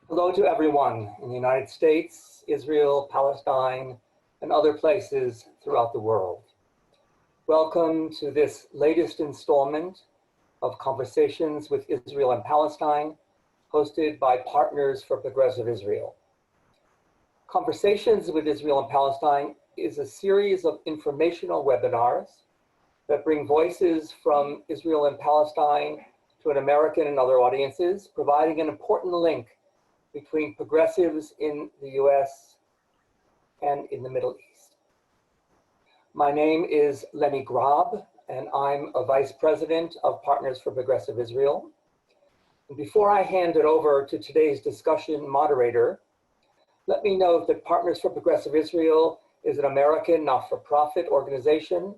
Hello to everyone in the United States, Israel, Palestine, and other places throughout the world. Welcome to this latest installment of Conversations with Israel and Palestine, hosted by Partners for Progressive Israel. Conversations with Israel and Palestine is a series of informational webinars that bring voices from Israel and Palestine to an American and other audiences, providing an important link between progressives in the US and in the Middle East. My name is Leonard Grob, and I'm a Vice President of Partners for Progressive Israel. And before I hand it over to today's discussion moderator, let me note that Partners for Progressive Israel is an American not-for-profit organization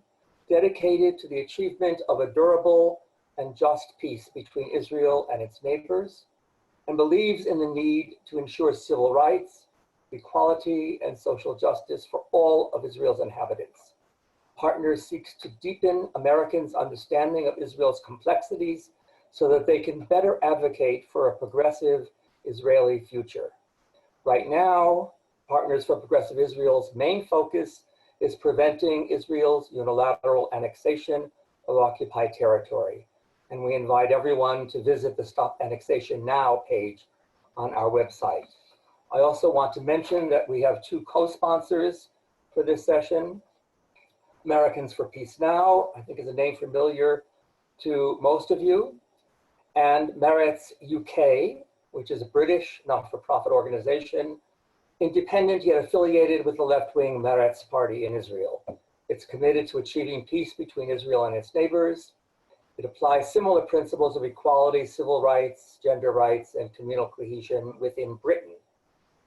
dedicated to the achievement of a durable and just peace between Israel and its neighbors, and believes in the need to ensure civil rights, equality, and social justice for all of Israel's inhabitants. Partners seeks to deepen Americans' understanding of Israel's complexities so that they can better advocate for a progressive Israeli future. Right now, Partners for Progressive Israel's main focus is preventing Israel's unilateral annexation of occupied territory. And we invite everyone to visit the Stop Annexation Now page on our website. I also want to mention that we have two co-sponsors for this session. Americans for Peace Now, I think is a name familiar to most of you, and Meretz UK, which is a British not-for-profit organization, independent yet affiliated with the left-wing Meretz party in Israel. It's committed to achieving peace between Israel and its neighbors. It applies similar principles of equality, civil rights, gender rights, and communal cohesion within Britain.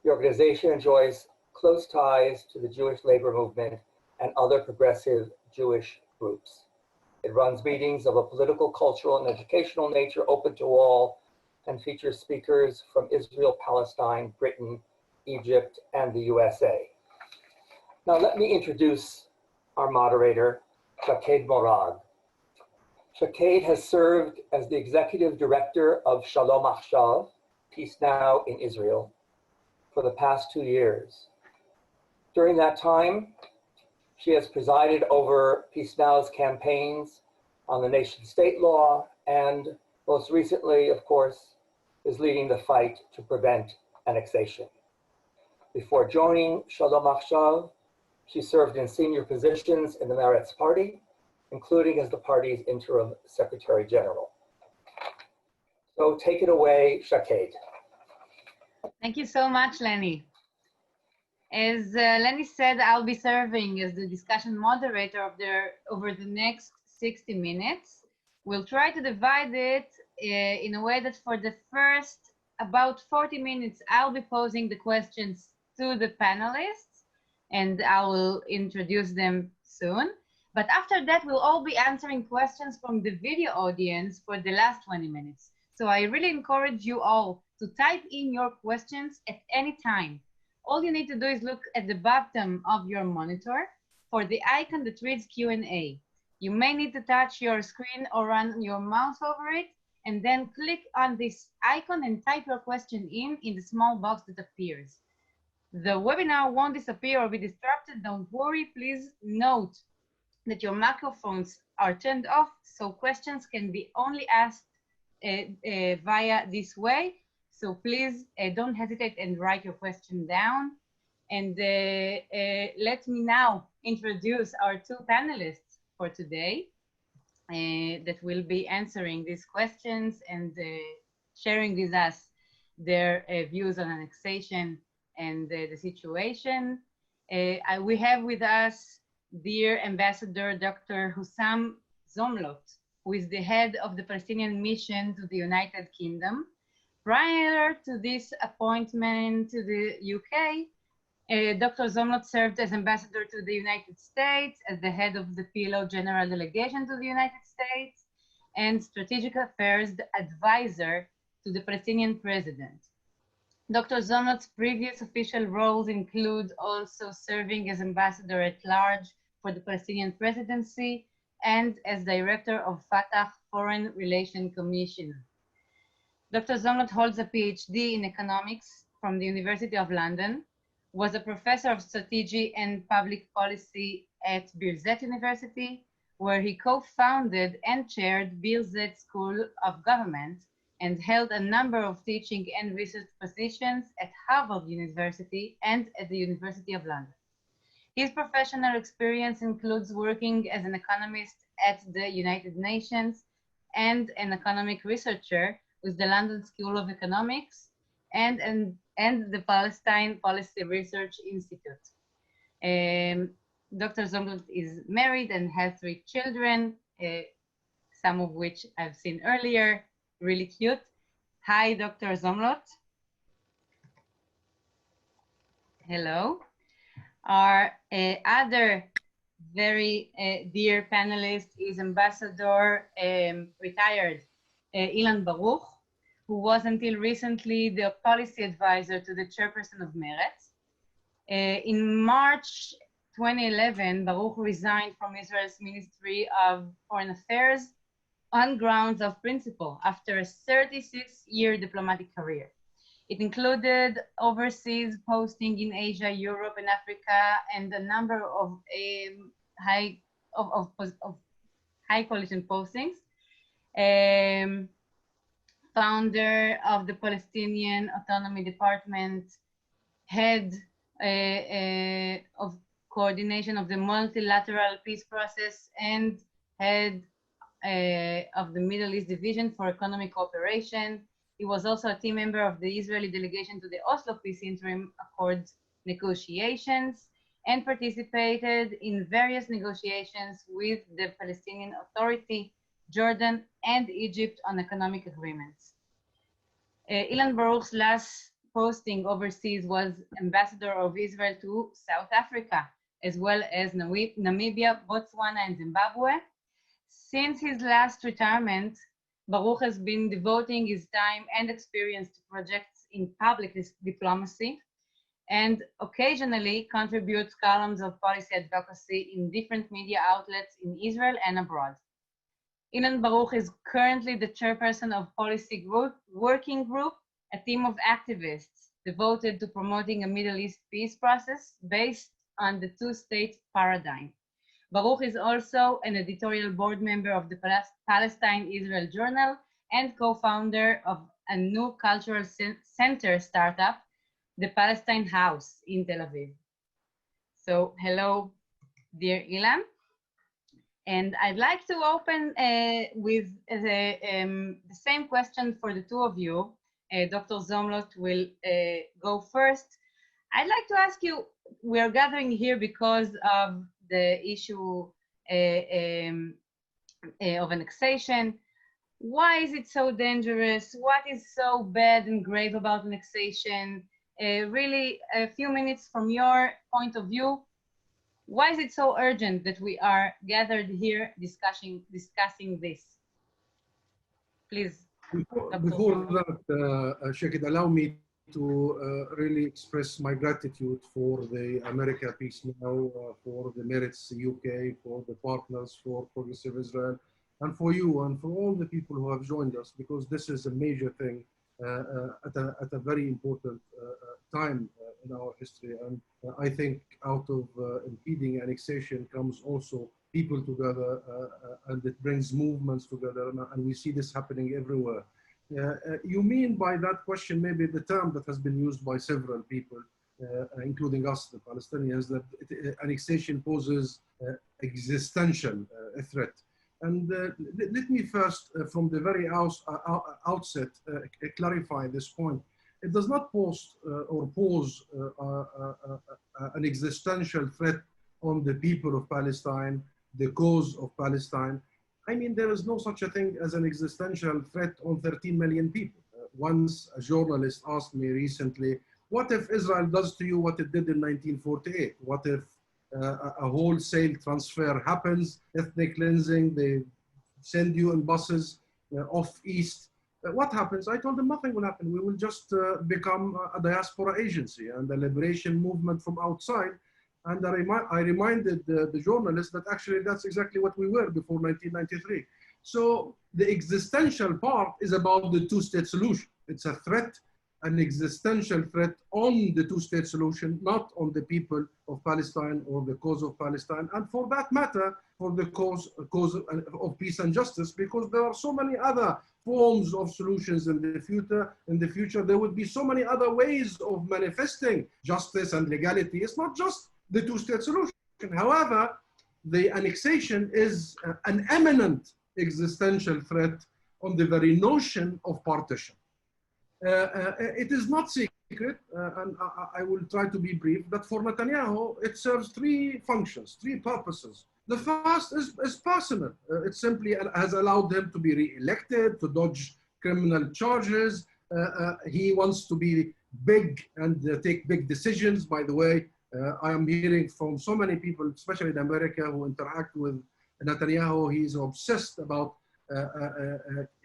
The organization enjoys close ties to the Jewish labor movement and other progressive Jewish groups. It runs meetings of a political, cultural, and educational nature open to all, and features speakers from Israel, Palestine, Britain, Egypt, and the USA. Now let me introduce our moderator, Shaqued Morag. Shaqued has served as the executive director of Shalom Achshav, Peace Now in Israel, for the past 2 years. During that time, she has presided over Peace Now's campaigns on the nation-state law, and most recently, of course, is leading the fight to prevent annexation. Before joining Shalom Achshav, she served in senior positions in the Meretz party, including as the party's interim Secretary General. So take it away, Shaqued. Thank you so much, Lenny. As Lenny said, I'll be serving as the discussion moderator over the next 60 minutes. We'll try to divide it in a way that for the first about 40 minutes, I'll be posing the questions to the panelists, and I will introduce them soon. But after that, we'll all be answering questions from the video audience for the last 20 minutes. So I really encourage you all to type in your questions at any time. All you need to do is look at the bottom of your monitor for the icon that reads Q&A. You may need to touch your screen or run your mouse over it, and then click on this icon and type your question in the small box that appears. The webinar won't disappear or be disrupted. Don't worry. Please note that your microphones are turned off, so questions can be only asked via this way. So please don't hesitate and write your question down. And let me now introduce our two panelists for today that will be answering these questions and sharing with us their views on annexation and the situation. We have with us dear Ambassador Dr. Husam Zomlot, who is the head of the Palestinian Mission to the United Kingdom. Prior to this appointment to the UK, Dr. Zomlot served as ambassador to the United States, as the head of the PLO General Delegation to the United States, and strategic affairs advisor to the Palestinian president. Dr. Zomlot's previous official roles include also serving as ambassador at large for the Palestinian presidency and as director of Fatah Foreign Relations Commission. Dr. Zomlot holds a PhD in economics from the University of London, was a professor of strategy and public policy at Birzeit University, where he co-founded and chaired Birzeit School of Government, and held a number of teaching and research positions at Harvard University and at the University of London. His professional experience includes working as an economist at the United Nations and an economic researcher with the London School of Economics and the Palestine Policy Research Institute. Dr. Zomlot is married and has 3 children, some of which I've seen earlier, really cute. Hi, Dr. Zomlot. Hello. Our other very dear panelist is Ambassador retired Ilan Baruch, who was until recently the policy advisor to the chairperson of Meretz. In March 2011, Baruch resigned from Israel's Ministry of Foreign Affairs on grounds of principle after a 36-year diplomatic career. It included overseas posting in Asia, Europe, and Africa, and a number of high coalition postings. Founder of the Palestinian Autonomy Department, head of coordination of the multilateral peace process, and head of the Middle East Division for Economic Cooperation. He was also a team member of the Israeli delegation to the Oslo Peace Interim Accords negotiations and participated in various negotiations with the Palestinian Authority, Jordan, and Egypt on economic agreements. Ilan Baruch's last posting overseas was Ambassador of Israel to South Africa, as well as Namibia, Botswana, and Zimbabwe. Since his last retirement, Baruch has been devoting his time and experience to projects in public diplomacy and occasionally contributes columns of policy advocacy in different media outlets in Israel and abroad. Ilan Baruch is currently the chairperson of Policy Working Group, a team of activists devoted to promoting a Middle East peace process based on the 2-state paradigm. Baruch is also an editorial board member of the Palestine-Israel Journal and co-founder of a new cultural center startup, the Palestine House in Tel Aviv. So hello, dear Ilan. And I'd like to open with the same question for the 2 of you. Dr. Zomlot will go first. I'd like to ask you, we are gathering here because of the issue of annexation. Why is it so dangerous? What is so bad and grave about annexation? Really, a few minutes from your point of view. Why is it so urgent that we are gathered here discussing this? Please. Before that, Shaqued, allow me to really express my gratitude for the America Peace Now, for the Meretz UK, for the partners, for Progressive Israel, and for you and for all the people who have joined us, because this is a major thing at a very important time in our history. And I think out of impeding annexation comes also people together, and it brings movements together, and we see this happening everywhere. You mean by that question maybe the term that has been used by several people, including us, the Palestinians, that annexation poses existential threat. And let me first, from the very outset, clarify this point. It does not pose an existential threat on the people of Palestine, the cause of Palestine. I mean, there is no such a thing as an existential threat on 13 million people. Once a journalist asked me recently, what if Israel does to you what it did in 1948? What if a wholesale transfer happens, ethnic cleansing, they send you in buses off east? What happens? I told them nothing will happen. We will just become a diaspora agency and a liberation movement from outside. And I reminded the journalists that actually that's exactly what we were before 1993. So the existential part is about the two-state solution. It's a threat, an existential threat on the two-state solution, not on the people of Palestine or the cause of Palestine, and for that matter, for the cause of peace and justice, because there are so many other forms of solutions in the future. In the future, there would be so many other ways of manifesting justice and legality. It's not just the two-state solution. However, the annexation is an imminent existential threat on the very notion of partition. It is not secret, and I will try to be brief, that for Netanyahu, it serves three functions, three purposes. The first is personal. It simply has allowed him to be re-elected, to dodge criminal charges. He wants to be big and take big decisions. By the way, I am hearing from so many people, especially in America, who interact with Netanyahu. He's obsessed about,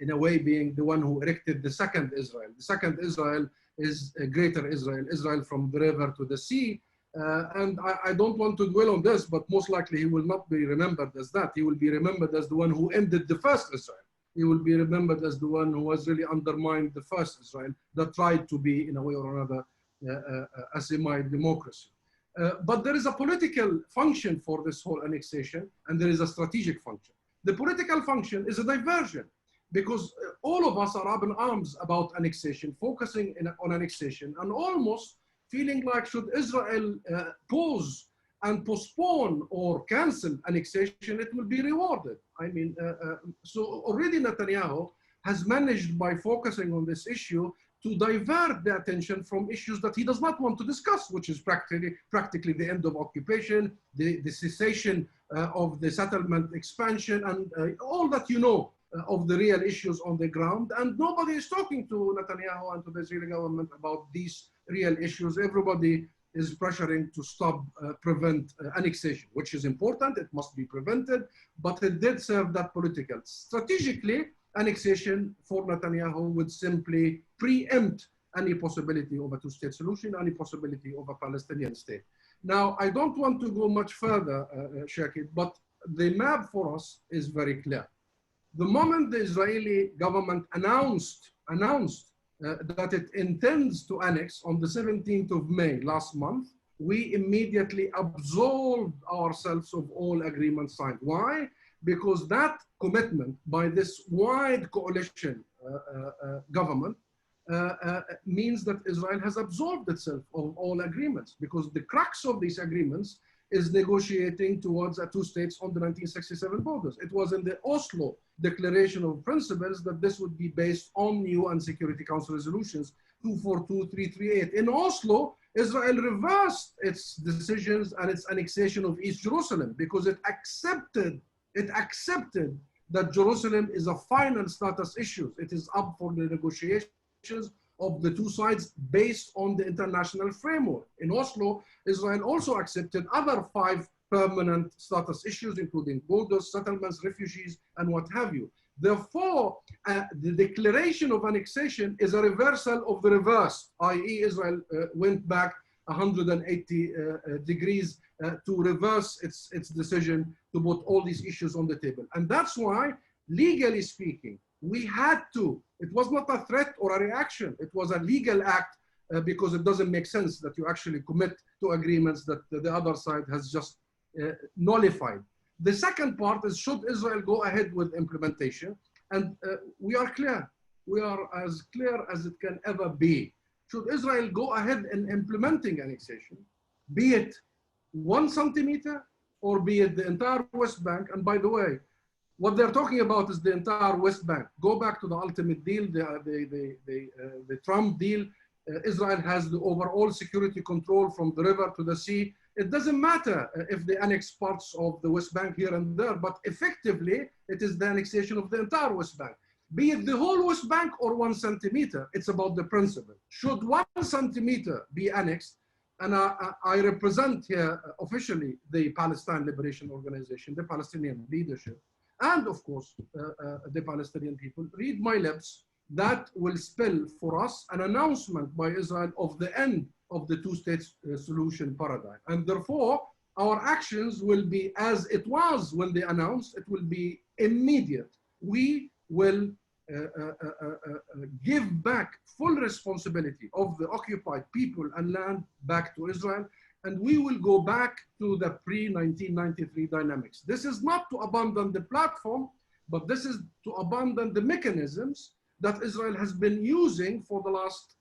in a way, being the one who erected the second Israel. The second Israel is a greater Israel, Israel from the river to the sea. And I don't want to dwell on this, but most likely he will not be remembered as that. He will be remembered as the one who ended the first Israel. He will be remembered as the one who has really undermined the first Israel that tried to be, in a way or another, a semi-democracy. But there is a political function for this whole annexation, and there is a strategic function. The political function is a diversion, because all of us are up in arms about annexation, focusing on annexation, and almost feeling like should Israel pause and postpone or cancel annexation, it will be rewarded. I mean, so already Netanyahu has managed, by focusing on this issue, to divert the attention from issues that he does not want to discuss, which is practically the end of occupation, the cessation of the settlement expansion, and all that you know of the real issues on the ground. And nobody is talking to Netanyahu and to the Israeli government about these real issues. Everybody is pressuring to stop, prevent annexation, which is important. It must be prevented, but it did serve that political. Strategically, annexation for Netanyahu would simply preempt any possibility of a two-state solution, any possibility of a Palestinian state. Now, I don't want to go much further, Shaqued, but the map for us is very clear. The moment the Israeli government announced that it intends to annex on the 17th of May last month, we immediately absolved ourselves of all agreements signed. Why? Because that commitment by this wide coalition government means that Israel has absolved itself of all agreements, because the crux of these agreements is negotiating towards a two states on the 1967 borders. It was in the Oslo Declaration of Principles that this would be based on UN Security Council resolutions 242, 338. In Oslo, Israel reversed its decisions and its annexation of East Jerusalem, because it accepted that Jerusalem is a final status issue. It is up for the negotiations of the two sides based on the international framework. In Oslo, Israel also accepted other 5 permanent status issues, including borders, settlements, refugees, and what have you. Therefore, the declaration of annexation is a reversal of the reverse, i.e. Israel went back 180 degrees to reverse its decision to put all these issues on the table. And that's why, legally speaking, we had to. It was not a threat or a reaction. It was a legal act because it doesn't make sense that you actually commit to agreements that the other side has just nullified. The second part is, should Israel go ahead with implementation? And we are clear. We are as clear as it can ever be. Should Israel go ahead in implementing annexation, be it 1 centimeter or be it the entire West Bank? And by the way, what they're talking about is the entire West Bank. Go back to the ultimate deal, the Trump deal. Israel has the overall security control from the river to the sea. It doesn't matter if they annex parts of the West Bank here and there, but effectively, it is the annexation of the entire West Bank. Be it the whole West Bank or 1 centimeter, it's about the principle. Should 1 centimeter be annexed, and I represent here officially the Palestine Liberation Organization, the Palestinian leadership, and of course, the Palestinian people, read my lips, that will spell for us an announcement by Israel of the end of the two-state solution paradigm. And therefore, our actions will be as it was when they announced. It will be immediate. we will give back full responsibility of the occupied people and land back to Israel, and we will go back to the pre-1993 dynamics. This is not to abandon the platform, but this is to abandon the mechanisms that Israel has been using for the last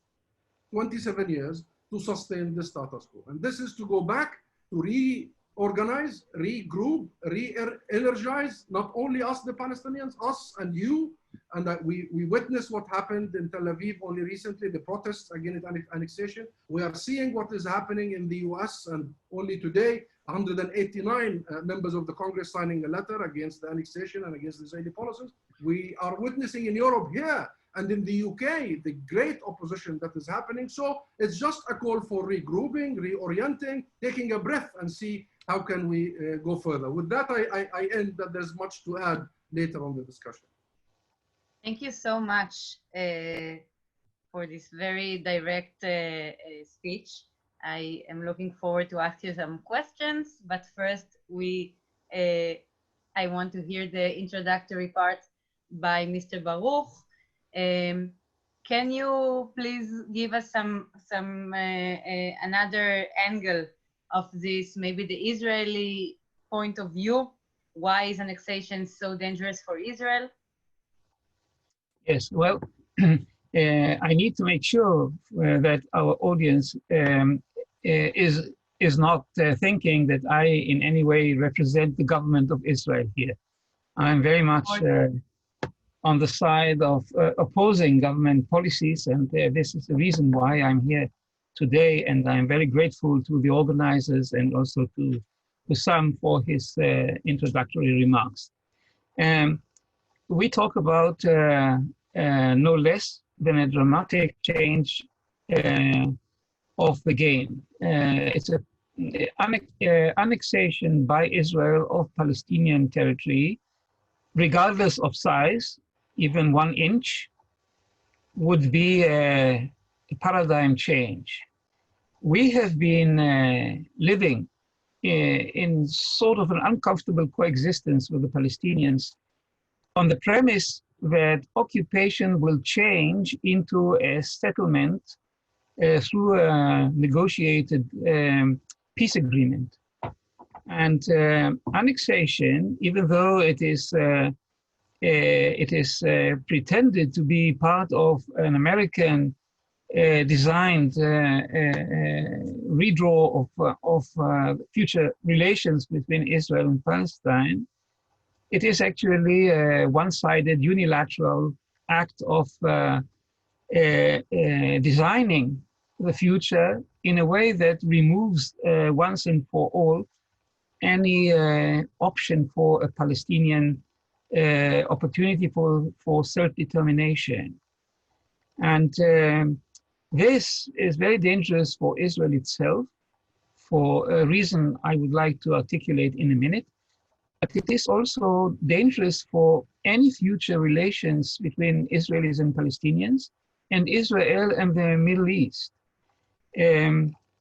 27 years to sustain the status quo. And this is to go back to reorganize, regroup, re-energize, not only us, the Palestinians, us and you. And we witnessed what happened in Tel Aviv only recently, the protests against annexation. We are seeing what is happening in the US, and only today, 189 members of the Congress signing a letter against the annexation and against the Israeli policies. We are witnessing in Europe here and in the UK, the great opposition that is happening. So it's just a call for regrouping, reorienting, taking a breath and see how can we go further. With that, I end that there's much to add later on the discussion. Thank you so much for this very direct speech. I am looking forward to ask you some questions, but first I want to hear the introductory part by Mr. Baruch. Can you please give us some another angle of this, maybe the Israeli point of view? Why is annexation so dangerous for Israel? Yes, well, I need to make sure that our audience is not thinking that I in any way represent the government of Israel here. I'm very much on the side of opposing government policies, and this is the reason why I'm here today, and I'm very grateful to the organizers and also to Husam for his introductory remarks. We talk about no less than a dramatic change of the game. It's an annexation by Israel of Palestinian territory, regardless of size. Even 1 inch would be a paradigm change. We have been living in sort of an uncomfortable coexistence with the Palestinians on the premise that occupation will change into a settlement through a negotiated peace agreement. And annexation, even though it is pretended to be part of an American designed redraw of future relations between Israel and Palestine, it is actually a one-sided unilateral act of designing the future in a way that removes once and for all any option for a Palestinian opportunity for self-determination. And this is very dangerous for Israel itself, for a reason I would like to articulate in a minute. But it is also dangerous for any future relations between Israelis and Palestinians, and Israel and the Middle East.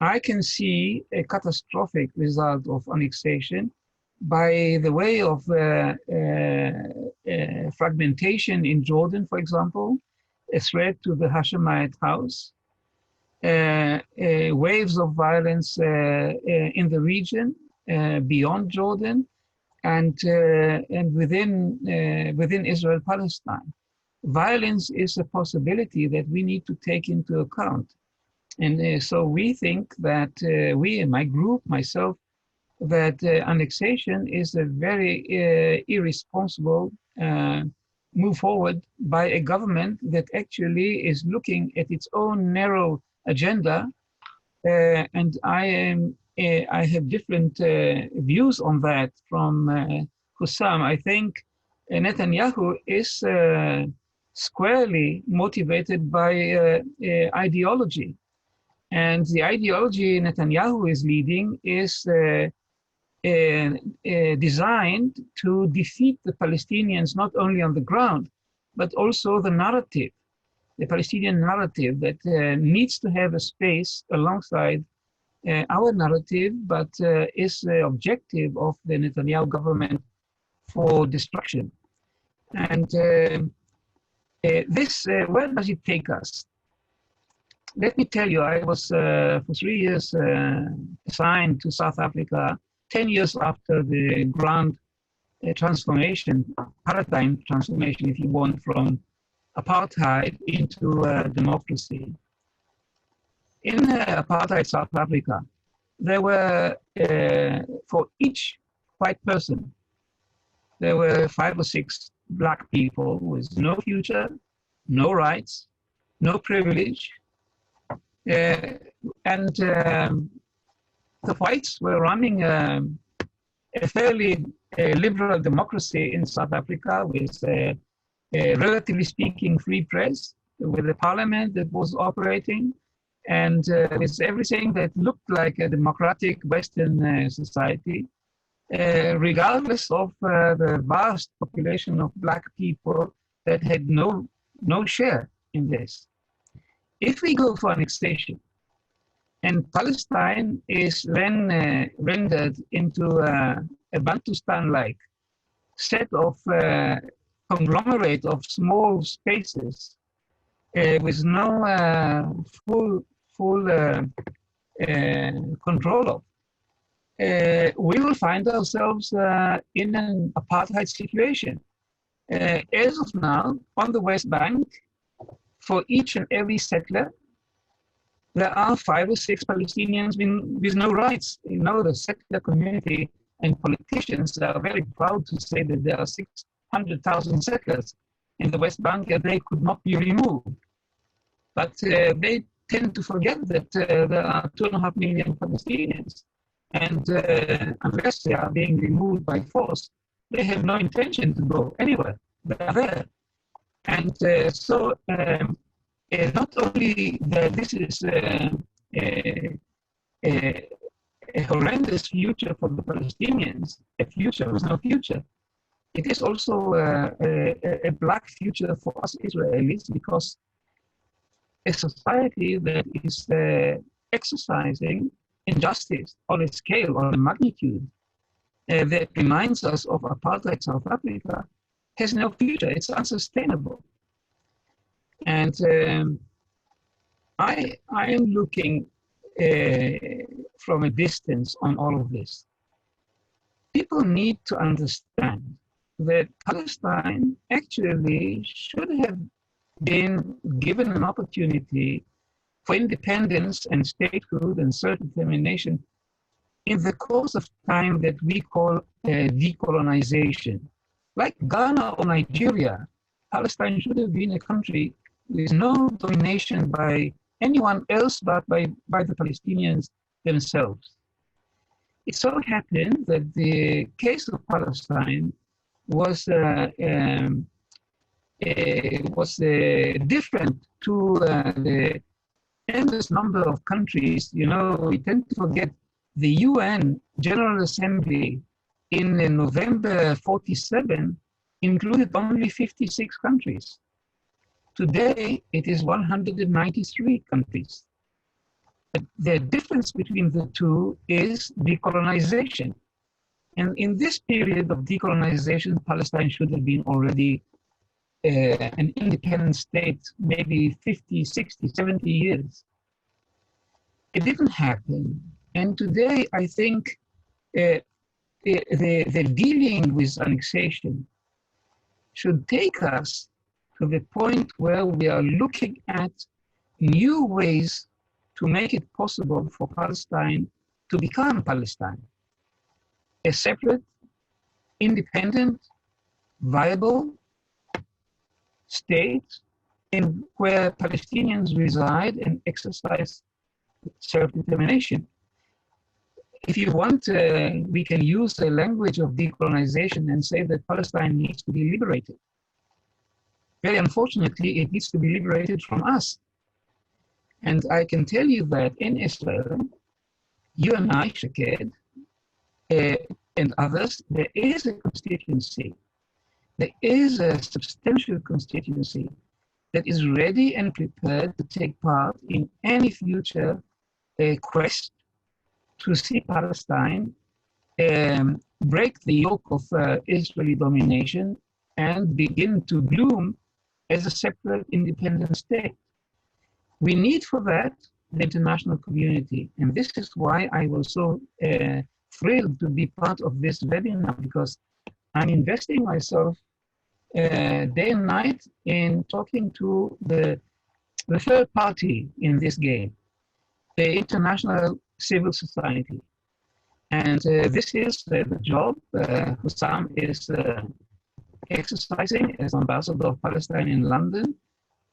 I can see a catastrophic result of annexation by the way of fragmentation in Jordan, for example, a threat to the Hashemite house, waves of violence in the region beyond Jordan, and within Israel-Palestine. Violence is a possibility that we need to take into account. And so we think that we in my group, myself, that annexation is a very irresponsible move forward by a government that actually is looking at its own narrow agenda. And I have different views on that from Husam. I think Netanyahu is squarely motivated by ideology. And the ideology Netanyahu is leading is designed to defeat the Palestinians not only on the ground, but also the narrative, the Palestinian narrative that needs to have a space alongside our narrative, but is the objective of the Netanyahu government for destruction. And where does it take us? Let me tell you, I was for 3 years assigned to South Africa, 10 years after the grand transformation, paradigm transformation, if you want, from apartheid into democracy. In apartheid South Africa, there were, for each white person, there were 5 or 6 black people with no future, no rights, no privilege. And the whites were running a fairly liberal democracy in South Africa with a relatively speaking free press, with a parliament that was operating, and with everything that looked like a democratic Western society, regardless of the vast population of black people that had no share in this. If we go for annexation, and Palestine is then rendered into a Bantustan-like set of conglomerate of small spaces with no full control of, we will find ourselves in an apartheid situation. As of now, on the West Bank, for each and every settler, there are 5 or 6 Palestinians with no rights. You know, the settler community and politicians are very proud to say that there are 600,000 settlers in the West Bank and they could not be removed. But they tend to forget that there are 2.5 million Palestinians. And unless they are being removed by force, they have no intention to go anywhere. They are there. And so not only that this is a horrendous future for the Palestinians, a future with no future, it is also a black future for us Israelis, because a society that is exercising injustice on a scale, on a magnitude that reminds us of apartheid South Africa has no future. It's unsustainable. And I am looking from a distance on all of this. People need to understand that Palestine actually should have been given an opportunity for independence and statehood and self-determination in the course of time that we call decolonization. Like Ghana or Nigeria, Palestine should have been a country with no domination by anyone else but by the Palestinians themselves. It so happened that the case of Palestine was different to the endless number of countries. You know, we tend to forget the UN General Assembly in November 47 included only 56 countries. Today, it is 193 countries. But the difference between the two is decolonization. And in this period of decolonization, Palestine should have been already an independent state, maybe 50, 60, 70 years. It didn't happen. And today, I think the dealing with annexation should take us to the point where we are looking at new ways to make it possible for Palestine to become Palestine, a separate, independent, viable state in where Palestinians reside and exercise self-determination. If you want, we can use the language of decolonization and say that Palestine needs to be liberated. Very unfortunately, it needs to be liberated from us. And I can tell you that in Israel, you and I, Shaqued, and others, there is a constituency. There is a substantial constituency that is ready and prepared to take part in any future quest to see Palestine break the yoke of Israeli domination and begin to bloom as a separate independent state. We need for that the international community. And this is why I was so thrilled to be part of this webinar, because I'm investing myself day and night in talking to the third party in this game, the international civil society. And this is the job Husam is exercising as ambassador of Palestine in London.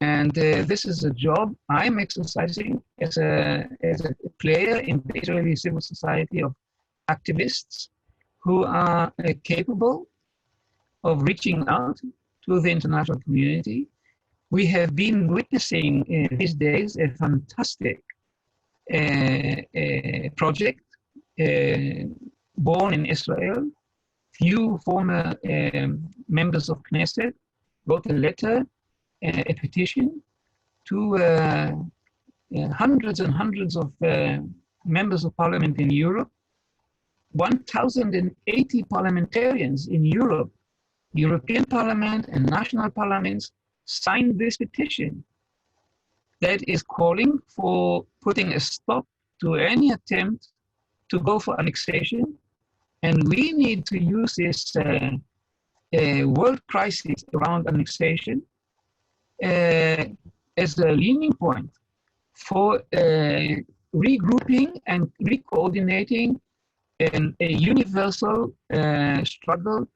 And this is a job I'm exercising as a player in the Israeli civil society of activists who are capable of reaching out to the international community. We have been witnessing these days a fantastic project born in Israel. Few former members of Knesset wrote a letter, a petition to hundreds and hundreds of members of parliament in Europe. 1,080 parliamentarians in Europe, European Parliament and national parliaments, signed this petition that is calling for putting a stop to any attempt to go for annexation. And we need to use this world crisis around annexation as a leaning point for regrouping and re-coordinating a universal struggle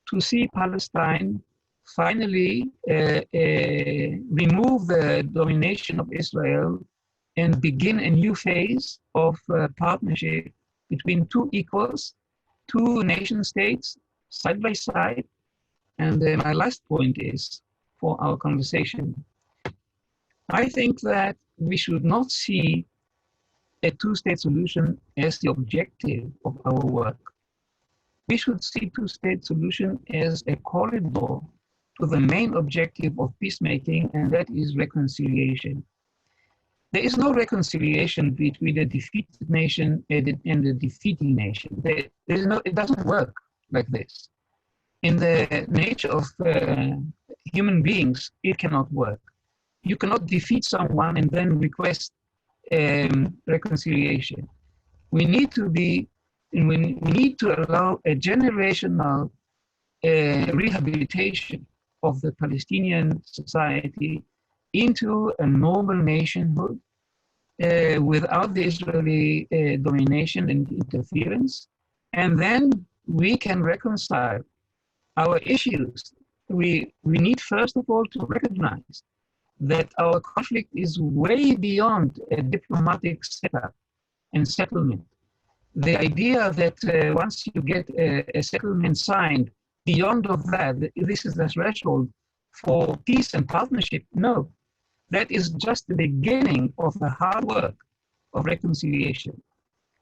to see Palestine finally remove the domination of Israel and begin a new phase of partnership between two equals, two nation states, side by side. And my last point is for our conversation. I think that we should not see a two-state solution as the objective of our work. We should see two-state solution as a corridor to the main objective of peacemaking, and that is reconciliation. There is no reconciliation between a defeated nation and a defeating nation. It doesn't work like this. In the nature of human beings, it cannot work. You cannot defeat someone and then request reconciliation. We need to allow a generational rehabilitation of the Palestinian society into a normal nationhood without the Israeli domination and interference. And then we can reconcile our issues. We need first of all to recognize that our conflict is way beyond a diplomatic setup and settlement. The idea that once you get a settlement signed, beyond of that, this is the threshold for peace and partnership. No, that is just the beginning of the hard work of reconciliation.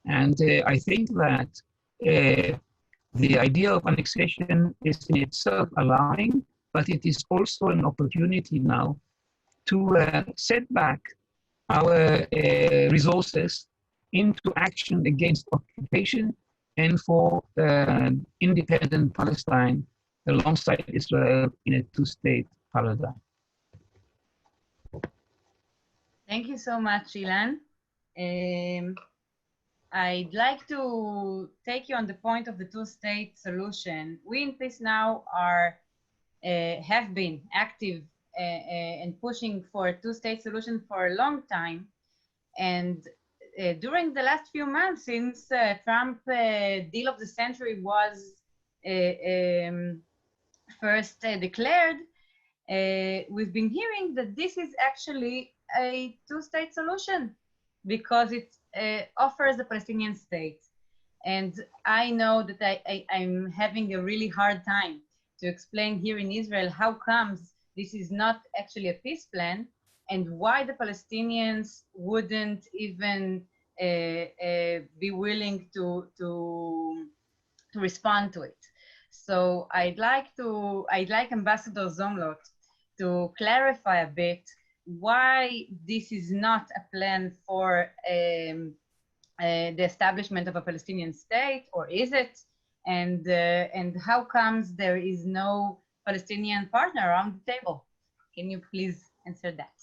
And I think that the idea of annexation is in itself alarming, but it is also an opportunity now to set back our resources into action against occupation and for independent Palestine alongside Israel in a two-state paradigm. Thank you so much, Ilan. I'd like to take you on the point of the two-state solution. We in Peace Now have been active and pushing for a two-state solution for a long time. And during the last few months, since Trump deal of the century was first declared, we've been hearing that this is actually a two-state solution because it offers a Palestinian state. And I know that I'm having a really hard time to explain here in Israel how comes this is not actually a peace plan and why the Palestinians wouldn't even be willing to respond to it. So I'd like Ambassador Zomlot to clarify a bit why this is not a plan for the establishment of a Palestinian state, or is it? And how comes there is no Palestinian partner around the table. Can you please answer that?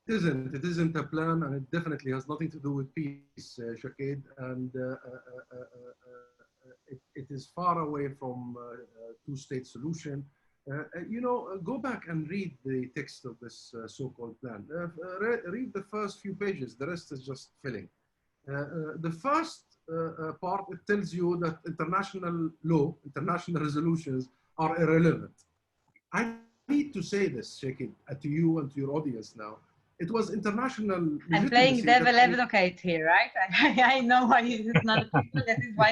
It isn't a plan, and it definitely has nothing to do with peace, Shaqued, and it is far away from a two-state solution. Go back and read the text of this so-called plan. Read the first few pages, the rest is just filling. The first part, it tells you that international law, international resolutions are irrelevant. I need to say this, Shaqued, to you and to your audience now. It was international legitimacy. I'm playing devil advocate here, right? I know why it's not official. That is why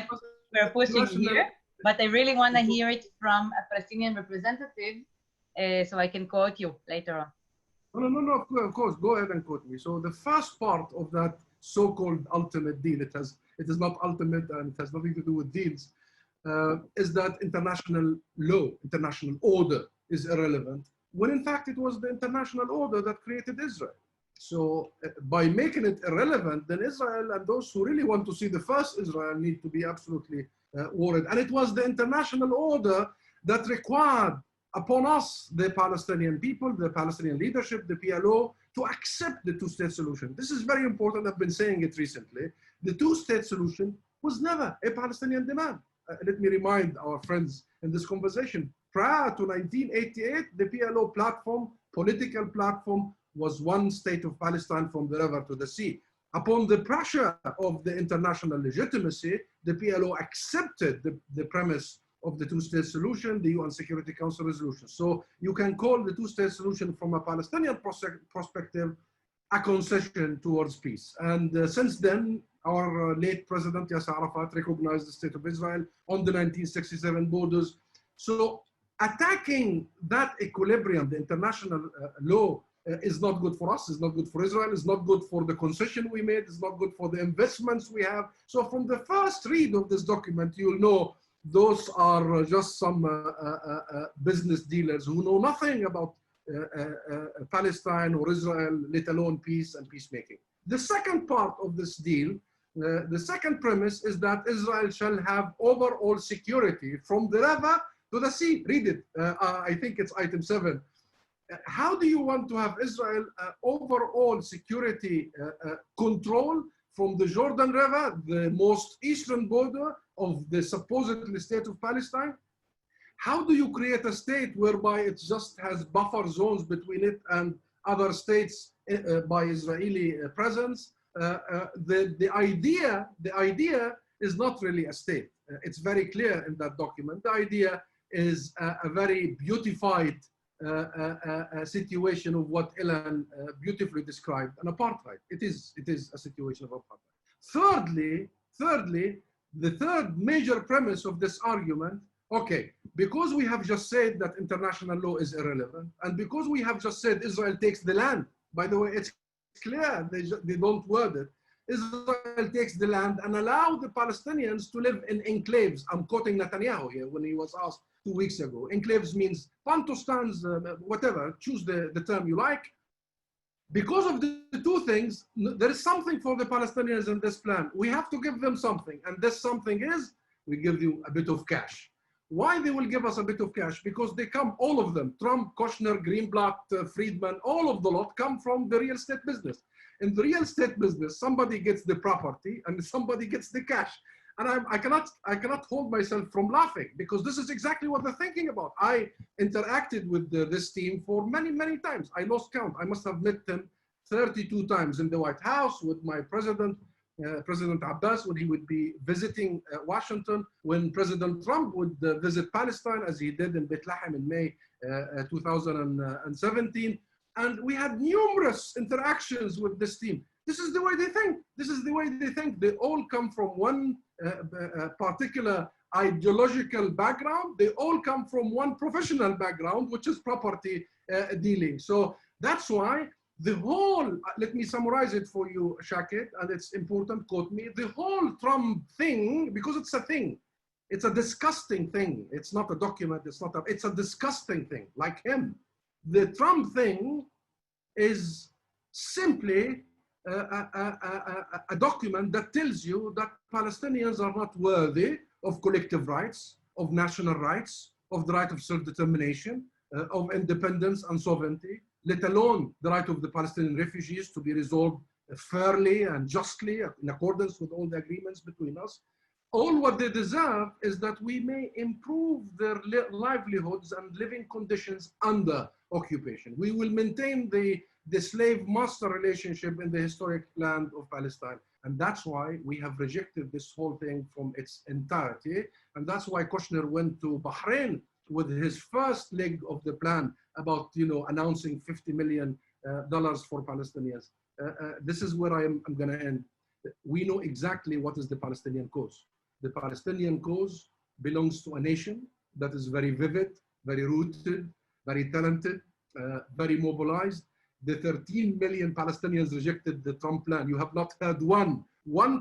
we're pushing here. But I really want to hear it from a Palestinian representative, so I can quote you later on. No, of course, go ahead and quote me. So the first part of that so-called ultimate deal, it is not ultimate and it has nothing to do with deals, is that international law, international order is irrelevant, when in fact it was the international order that created Israel. So by making it irrelevant, then Israel and those who really want to see the first Israel need to be absolutely worried. And it was the international order that required upon us, the Palestinian people, the Palestinian leadership, the PLO, to accept the two-state solution. This is very important. I've been saying it recently. The two-state solution was never a Palestinian demand. Let me remind our friends in this conversation, prior to 1988, the PLO platform, political platform, was one state of Palestine from the river to the sea. Upon the pressure of the international legitimacy, the PLO accepted the premise of the two-state solution, the UN Security Council resolution. So you can call the two-state solution from a Palestinian perspective a concession towards peace. And since then, our late President Yasser Arafat recognized the State of Israel on the 1967 borders. So attacking that equilibrium, the international law, is not good for us, is not good for Israel, is not good for the concession we made, is not good for the investments we have. So from the first read of this document, you'll know those are just some business dealers who know nothing about Palestine or Israel, let alone peace and peacemaking. The second part of this deal, the second premise is that Israel shall have overall security from the river to the sea. Read it. I think it's item 7. How do you want to have Israel overall security control from the Jordan River, the most eastern border of the supposedly state of Palestine? How do you create a state whereby it just has buffer zones between it and other states by Israeli presence? The idea is not really a state. It's very clear in that document. The idea is a very beautified situation of what Ilan beautifully described, an apartheid. It is a situation of apartheid. Thirdly, the third major premise of this argument, okay, because we have just said that international law is irrelevant, and because we have just said Israel takes the land, by the way, it's clear, they don't word it, Israel takes the land and allow the Palestinians to live in enclaves. I'm quoting Netanyahu here when he was asked 2 weeks ago. Enclaves means Pantostans, whatever, choose the term you like. Because of the two things, there is something for the Palestinians in this plan. We have to give them something, and this something is, we give you a bit of cash. Why they will give us a bit of cash? Because they come, all of them, Trump, Kushner, Greenblatt, Friedman, all of the lot come from the real estate business. In the real estate business, somebody gets the property and somebody gets the cash. And I cannot hold myself from laughing, because this is exactly what they're thinking about. I interacted with this team for many, many times. I lost count. I must have met them 32 times in the White House with my president, President Abbas, when he would be visiting Washington, when President Trump would visit Palestine, as he did in Bethlehem in May 2017. And we had numerous interactions with this team. This is the way they think. This is the way they think. They all come from one particular ideological background. They all come from one professional background, which is property dealing. So that's why the whole, let me summarize it for you, Shaqued, and it's important, quote me, the whole Trump thing, because it's a thing, it's a disgusting thing. It's not a document, it's a disgusting thing, like him. The Trump thing is simply a document that tells you that Palestinians are not worthy of collective rights, of national rights, of the right of self-determination, of independence and sovereignty, let alone the right of the Palestinian refugees to be resolved fairly and justly in accordance with all the agreements between us. All what they deserve is that we may improve their livelihoods and living conditions under occupation. We will maintain the slave-master relationship in the historic land of Palestine. And that's why we have rejected this whole thing from its entirety. And that's why Kushner went to Bahrain with his first leg of the plan about, announcing $50 million for Palestinians. This is where I'm going to end. We know exactly what is the Palestinian cause. The Palestinian cause belongs to a nation that is very vivid, very rooted, very talented, very mobilized. The 13 million Palestinians rejected the Trump plan. You have not heard one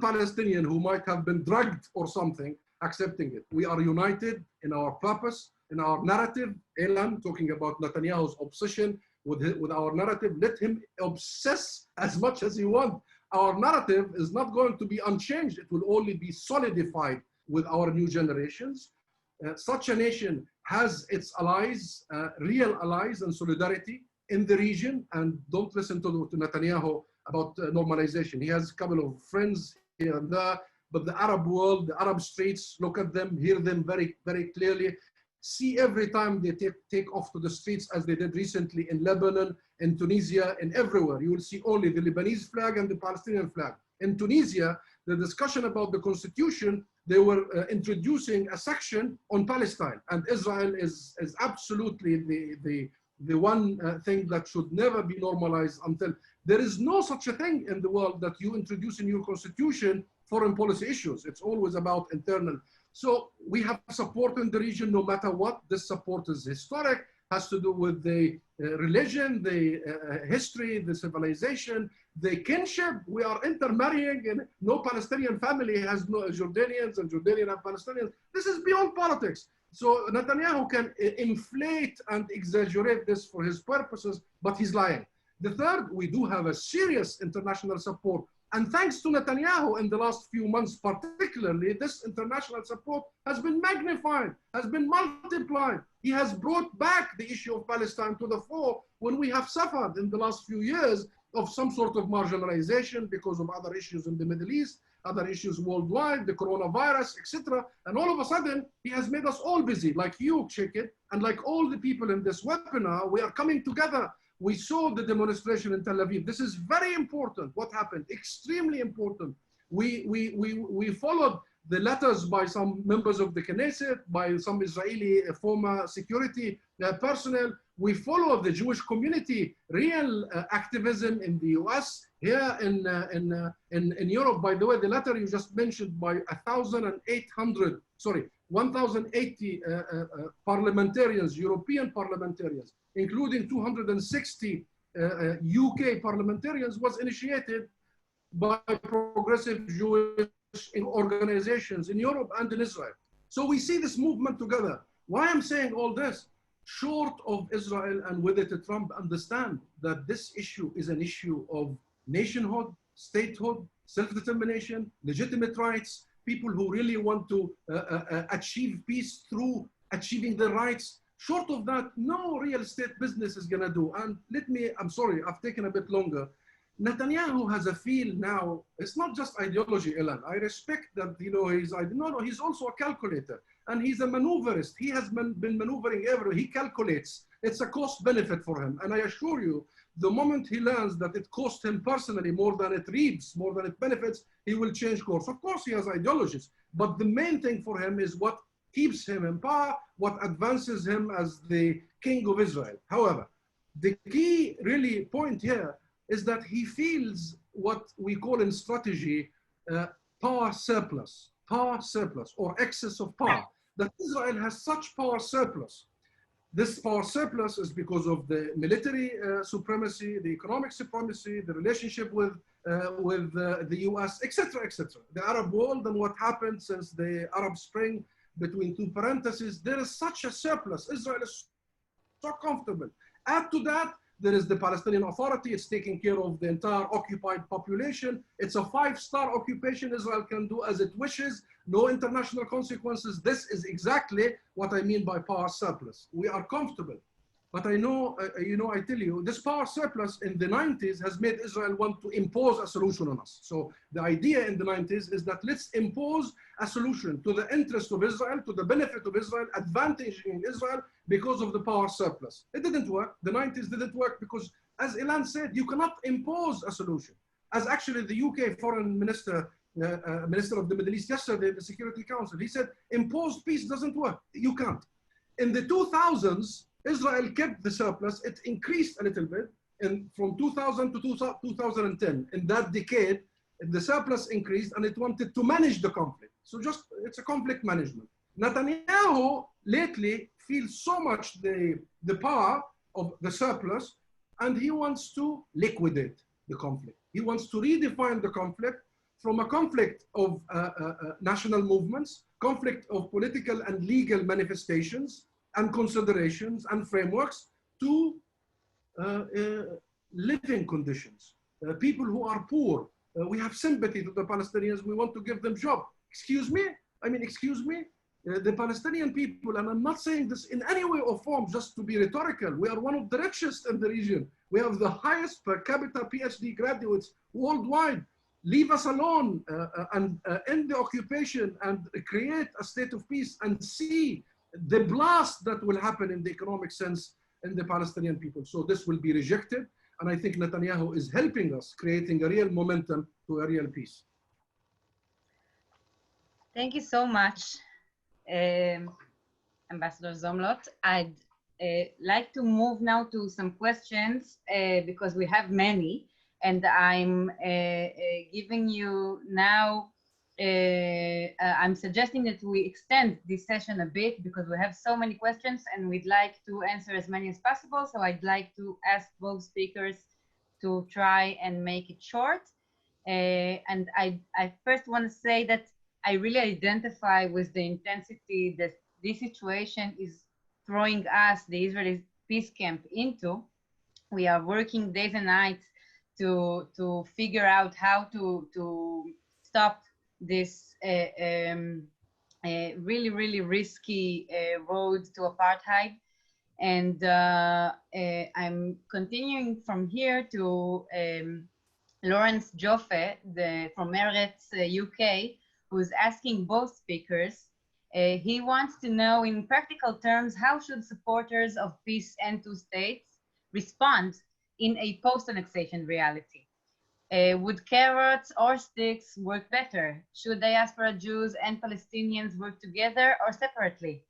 Palestinian who might have been drugged or something accepting it. We are united in our purpose, in our narrative. Ilan talking about Netanyahu's obsession with our narrative. Let him obsess as much as he wants. Our narrative is not going to be unchanged. It will only be solidified with our new generations. Such a nation has its allies, real allies and solidarity in the region. And don't listen to Netanyahu about normalization. He has a couple of friends here and there, but the Arab world, the Arab streets, look at them, hear them very, very clearly. See every time they take off to the streets, as they did recently in Lebanon, in Tunisia, and everywhere. You will see only the Lebanese flag and the Palestinian flag. In Tunisia, the discussion about the constitution, they were introducing a section on Palestine. And Israel is absolutely the one thing that should never be normalized until there is no such a thing in the world that you introduce in your constitution foreign policy issues. It's always about internal. So we have support in the region no matter what. This support is historic, has to do with the religion, the history, the civilization, the kinship. We are intermarrying, and no Palestinian family has no Jordanians, and Jordanian have Palestinians. This is beyond politics. So Netanyahu can inflate and exaggerate this for his purposes, but he's lying. The third, we do have a serious international support. And thanks to Netanyahu in the last few months, particularly, this international support has been magnified, has been multiplied. He has brought back the issue of Palestine to the fore when we have suffered in the last few years of some sort of marginalization because of other issues in the Middle East, other issues worldwide, the coronavirus, etc. And all of a sudden, he has made us all busy, like you, Shaqued, and like all the people in this webinar. We are coming together. We saw the demonstration in Tel Aviv. This is very important. What happened? Extremely important. We followed the letters by some members of the Knesset, by some Israeli former security personnel. We follow the Jewish community, real activism in the US, here in Europe. By the way, the letter you just mentioned by 1,080 parliamentarians, European parliamentarians, including 260 UK parliamentarians, was initiated by progressive Jewish organizations in Europe and in Israel. So we see this movement together. Why I'm saying all this? Short of Israel and with it Trump understand that this issue is an issue of nationhood, statehood, self-determination, legitimate rights, people who really want to achieve peace through achieving their rights. Short of that, no real estate business is going to do. And I'm sorry, I've taken a bit longer. Netanyahu has a feel now. It's not just ideology, Ilan. I respect that, he's also a calculator and he's a maneuverist. He has been maneuvering everywhere. He calculates. It's a cost benefit for him. And I assure you, the moment he learns that it costs him personally more than it reaps, more than it benefits, he will change course. Of course, he has ideologies, but the main thing for him is what keeps him in power, what advances him as the king of Israel. However, the key really point here is that he feels what we call in strategy power surplus or excess of power, that Israel has such power surplus. This power surplus is because of the military supremacy, the economic supremacy, the relationship with the US, etc., etc. The Arab world and what happened since the Arab Spring, between two parentheses, there is such a surplus. Israel is so comfortable. Add to that There is the Palestinian Authority. It's taking care of the entire occupied population. It's a 5-star occupation. Israel can do as it wishes. No international consequences. This is exactly what I mean by power surplus. We are comfortable. But I know, I tell you, this power surplus in the 90s has made Israel want to impose a solution on us. So the idea in the 90s is that let's impose a solution to the interest of Israel, to the benefit of Israel, advantaging Israel because of the power surplus. It didn't work. The 90s didn't work because, as Ilan said, you cannot impose a solution. As actually the UK foreign minister, Minister of the Middle East yesterday in the Security Council, he said, imposed peace doesn't work. You can't. In the 2000s, Israel kept the surplus. It increased a little bit from 2000 to 2010. In that decade, the surplus increased and it wanted to manage the conflict. So it's a conflict management. Netanyahu lately feels so much the power of the surplus, and he wants to liquidate the conflict. He wants to redefine the conflict from a conflict of national movements, conflict of political and legal manifestations, and considerations and frameworks to living conditions. People who are poor, we have sympathy to the Palestinians, we want to give them job. Excuse me? The Palestinian people, and I'm not saying this in any way or form just to be rhetorical, we are one of the richest in the region. We have the highest per capita PhD graduates worldwide. Leave us alone and end the occupation and create a state of peace and see the blast that will happen in the economic sense in the Palestinian people. So this will be rejected. And I think Netanyahu is helping us, creating a real momentum to a real peace. Thank you so much, Ambassador Zomlot. I'd like to move now to some questions because we have many. And I'm giving you now, I'm suggesting that we extend this session a bit because we have so many questions and we'd like to answer as many as possible. So I'd like to ask both speakers to try and make it short. And I first want to say that I really identify with the intensity that this situation is throwing us, the Israeli peace camp, into. We are working days and nights to figure out how to stop this really, really risky road to apartheid. And I'm continuing from here to Lawrence Joffe from Meretz UK, who's asking both speakers. He wants to know in practical terms, how should supporters of peace and two states respond in a post-annexation reality? Would carrots or sticks work better? Should diaspora Jews and Palestinians work together or separately?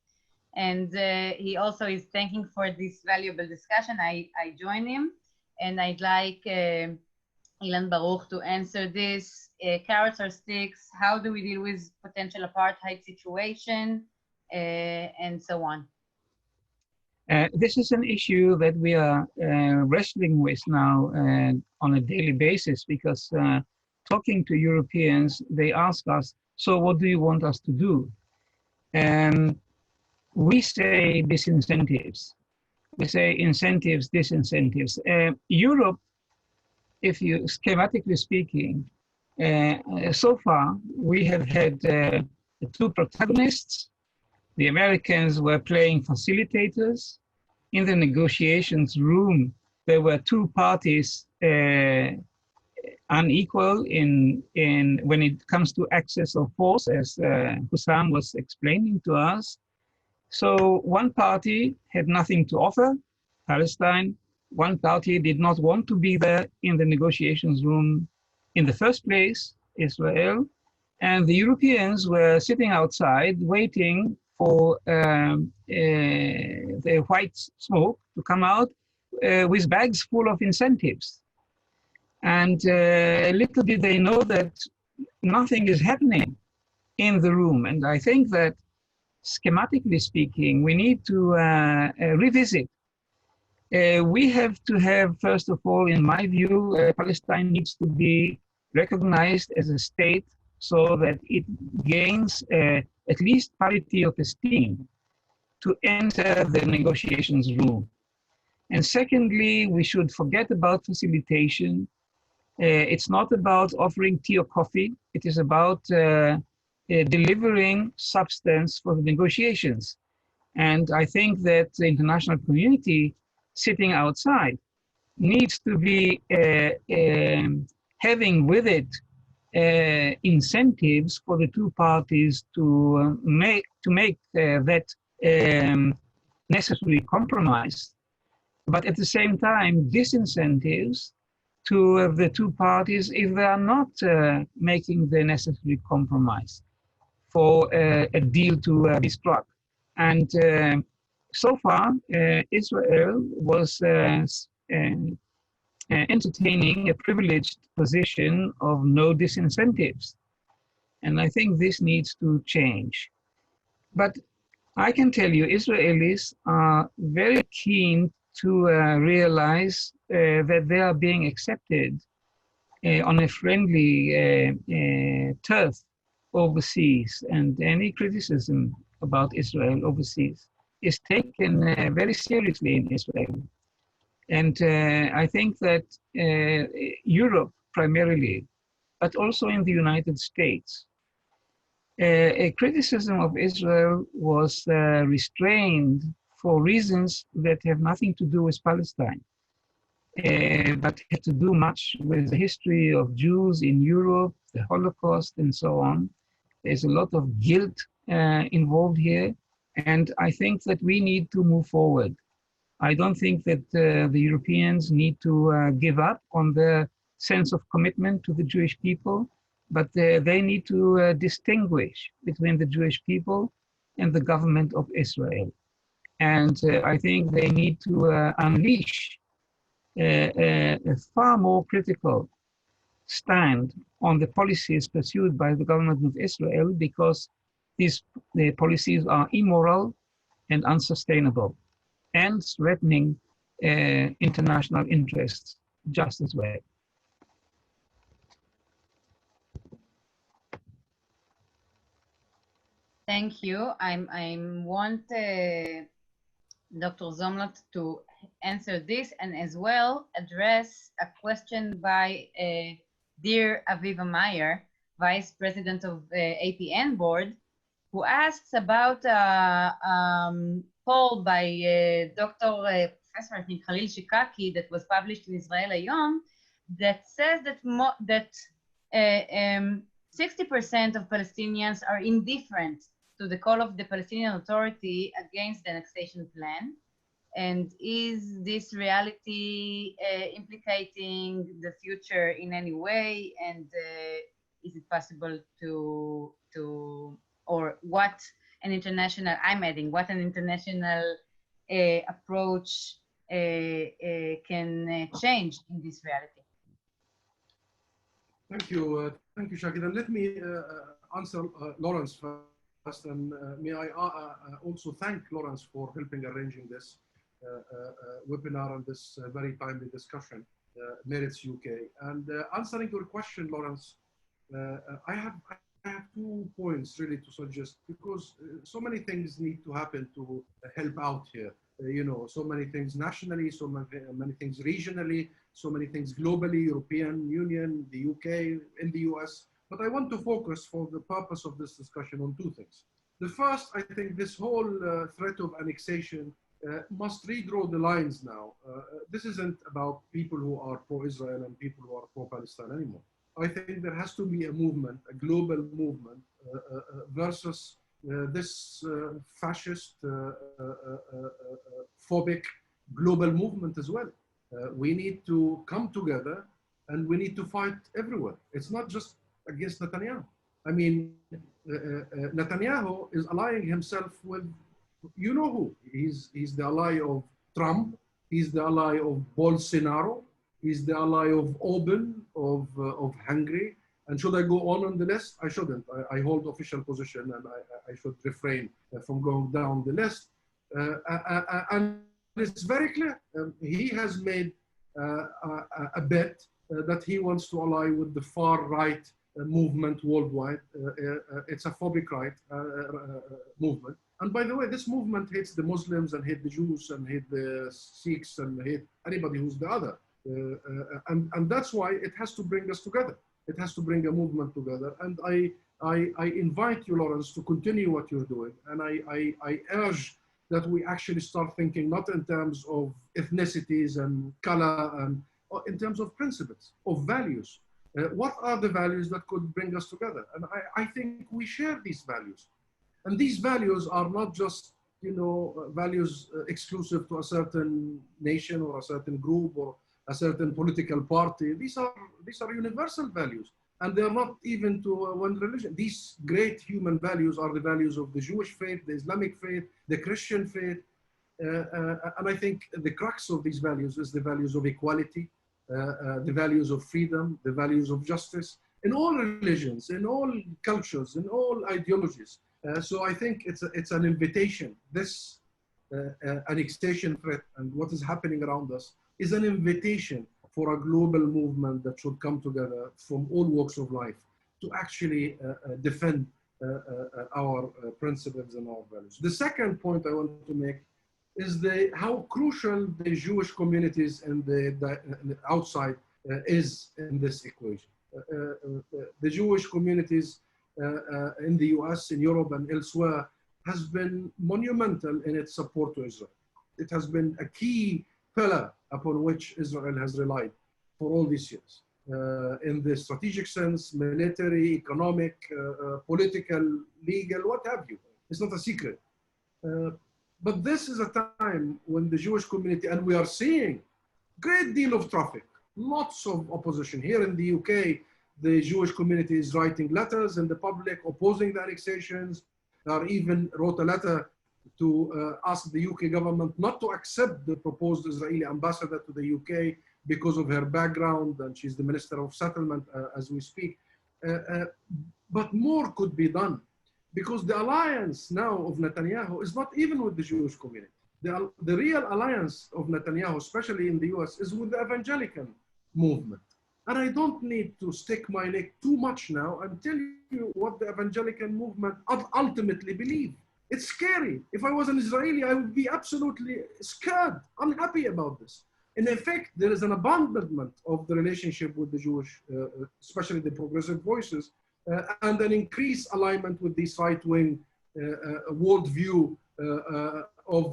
And he also is thanking for this valuable discussion. I join him, and I'd like Ilan Baruch to answer this. Carrots or sticks, how do we deal with potential apartheid situation, and so on. This is an issue that we are wrestling with now on a daily basis, because talking to Europeans, they ask us, so what do you want us to do? We say disincentives. We say incentives, disincentives. Europe, if you schematically speaking, so far we have had two protagonists. The Americans were playing facilitators. In the negotiations room, there were two parties unequal in when it comes to access of force, as Husam was explaining to us. So one party had nothing to offer, Palestine. One party did not want to be there in the negotiations room in the first place, Israel. And the Europeans were sitting outside waiting for the white smoke to come out with bags full of incentives. And little did they know that nothing is happening in the room. And I think that schematically speaking, we need to revisit. We have to have, first of all, in my view, Palestine needs to be recognized as a state so that it gains at least parity of esteem to enter the negotiations room. And secondly, we should forget about facilitation. It's not about offering tea or coffee. It is about delivering substance for the negotiations. And I think that the international community sitting outside needs to be having with it incentives for the two parties to make that necessary compromise, but at the same time disincentives to the two parties if they are not making the necessary compromise for a deal to be struck. And so far, Israel was entertaining a privileged position of no disincentives. And I think this needs to change. But I can tell you, Israelis are very keen to realize that they are being accepted on a friendly turf overseas, and any criticism about Israel overseas is taken very seriously in Israel. And I think that Europe primarily, but also in the United States, a criticism of Israel was restrained for reasons that have nothing to do with Palestine, but had to do much with the history of Jews in Europe, the Holocaust, and so on. There's a lot of guilt involved here, and I think that we need to move forward. I don't think that the Europeans need to give up on their sense of commitment to the Jewish people, but they need to distinguish between the Jewish people and the government of Israel. And I think they need to unleash a far more critical stand on the policies pursued by the government of Israel, because the policies are immoral and unsustainable and threatening international interests just as well. Thank you. I want Dr. Zomlot to answer this and as well address a question by dear Aviva Meyer, Vice President of APN Board, who asks about poll by Dr. Professor I think Khalil Shikaki that was published in Israel Hayom that says that 60% of Palestinians are indifferent to the call of the Palestinian Authority against the annexation plan. And is this reality implicating the future in any way? And is it possible to or what an international, I'm adding, what an international approach can change in this reality? Thank you, Shaqued. And let me answer Lawrence first, and may I also thank Lawrence for helping arranging this webinar and this very timely discussion, Merits UK. And answering your question, Lawrence, I have 2 points really to suggest, because so many things need to happen to help out here. You know, so many things nationally, so many things regionally, so many things globally, European Union, the UK, in the US. But I want to focus for the purpose of this discussion on 2 things. The first, I think this whole threat of annexation must redraw the lines now. This isn't about people who are pro-Israel and people who are pro-Palestine anymore. I think there has to be a movement, a global movement versus this fascist, phobic global movement as well. We need to come together and we need to fight everywhere. It's not just against Netanyahu. I mean, Netanyahu is allying himself with, you know who. He's the ally of Trump. He's the ally of Bolsonaro. He's the ally of Orban of Hungary. And should I go on the list? I shouldn't. I hold official position and I should refrain from going down the list. And it's very clear. He has made a bet that he wants to ally with the far right movement worldwide. It's a phobic right movement. And by the way, this movement hates the Muslims and hate the Jews and hate the Sikhs and hate anybody who's the other. And that's why it has to bring us together. It has to bring a movement together. And I invite you, Lawrence, to continue what you're doing. And I urge that we actually start thinking not in terms of ethnicities and color, and in terms of principles, of values. What are the values that could bring us together? And I think we share these values. And these values are not just, values exclusive to a certain nation or a certain group or a certain political party. These are universal values. And they are not even to one religion. These great human values are the values of the Jewish faith, the Islamic faith, the Christian faith. And I think the crux of these values is the values of equality, the values of freedom, the values of justice, in all religions, in all cultures, in all ideologies. So I think it's an invitation. This annexation threat and what is happening around us is an invitation for a global movement that should come together from all walks of life to actually defend our principles and our values. The second point I want to make is how crucial the Jewish communities and the outside is in this equation. The Jewish communities in the US, in Europe, and elsewhere has been monumental in its support to Israel. It has been a key pillar upon which Israel has relied for all these years. In the strategic sense, military, economic, political, legal, what have you. It's not a secret. But this is a time when the Jewish community, and we are seeing a great deal of traffic, lots of opposition. Here in the UK, the Jewish community is writing letters in the public opposing the annexations. They even wrote a letter to ask the UK government not to accept the proposed Israeli ambassador to the UK because of her background, and she's the Minister of Settlement as we speak. But more could be done, because the alliance now of Netanyahu is not even with the Jewish community. The real alliance of Netanyahu, especially in the US, is with the evangelical movement. And I don't need to stick my neck too much now and tell you what the evangelical movement ultimately believe. It's scary. If I was an Israeli, I would be absolutely scared, unhappy about this. In effect, there is an abandonment of the relationship with the Jewish, especially the progressive voices, and an increased alignment with this right-wing worldview of,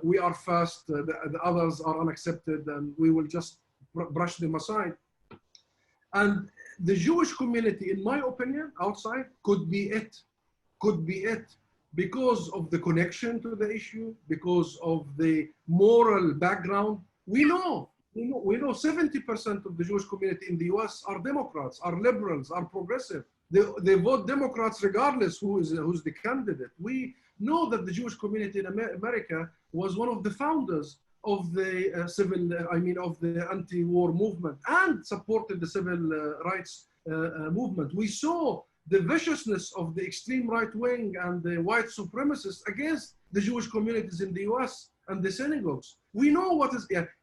we are first, the others are unaccepted, and we will just brush them aside. And the Jewish community, in my opinion, outside, could be it, because of the connection to the issue, because of the moral background. We know 70% of the Jewish community in the US are Democrats, are liberals, are progressive. They vote Democrats regardless who's the candidate. We know that the Jewish community in America was one of the founders of the of the anti-war movement and supported the civil rights movement. We saw the viciousness of the extreme right wing and the white supremacists against the Jewish communities in the US and the synagogues. We know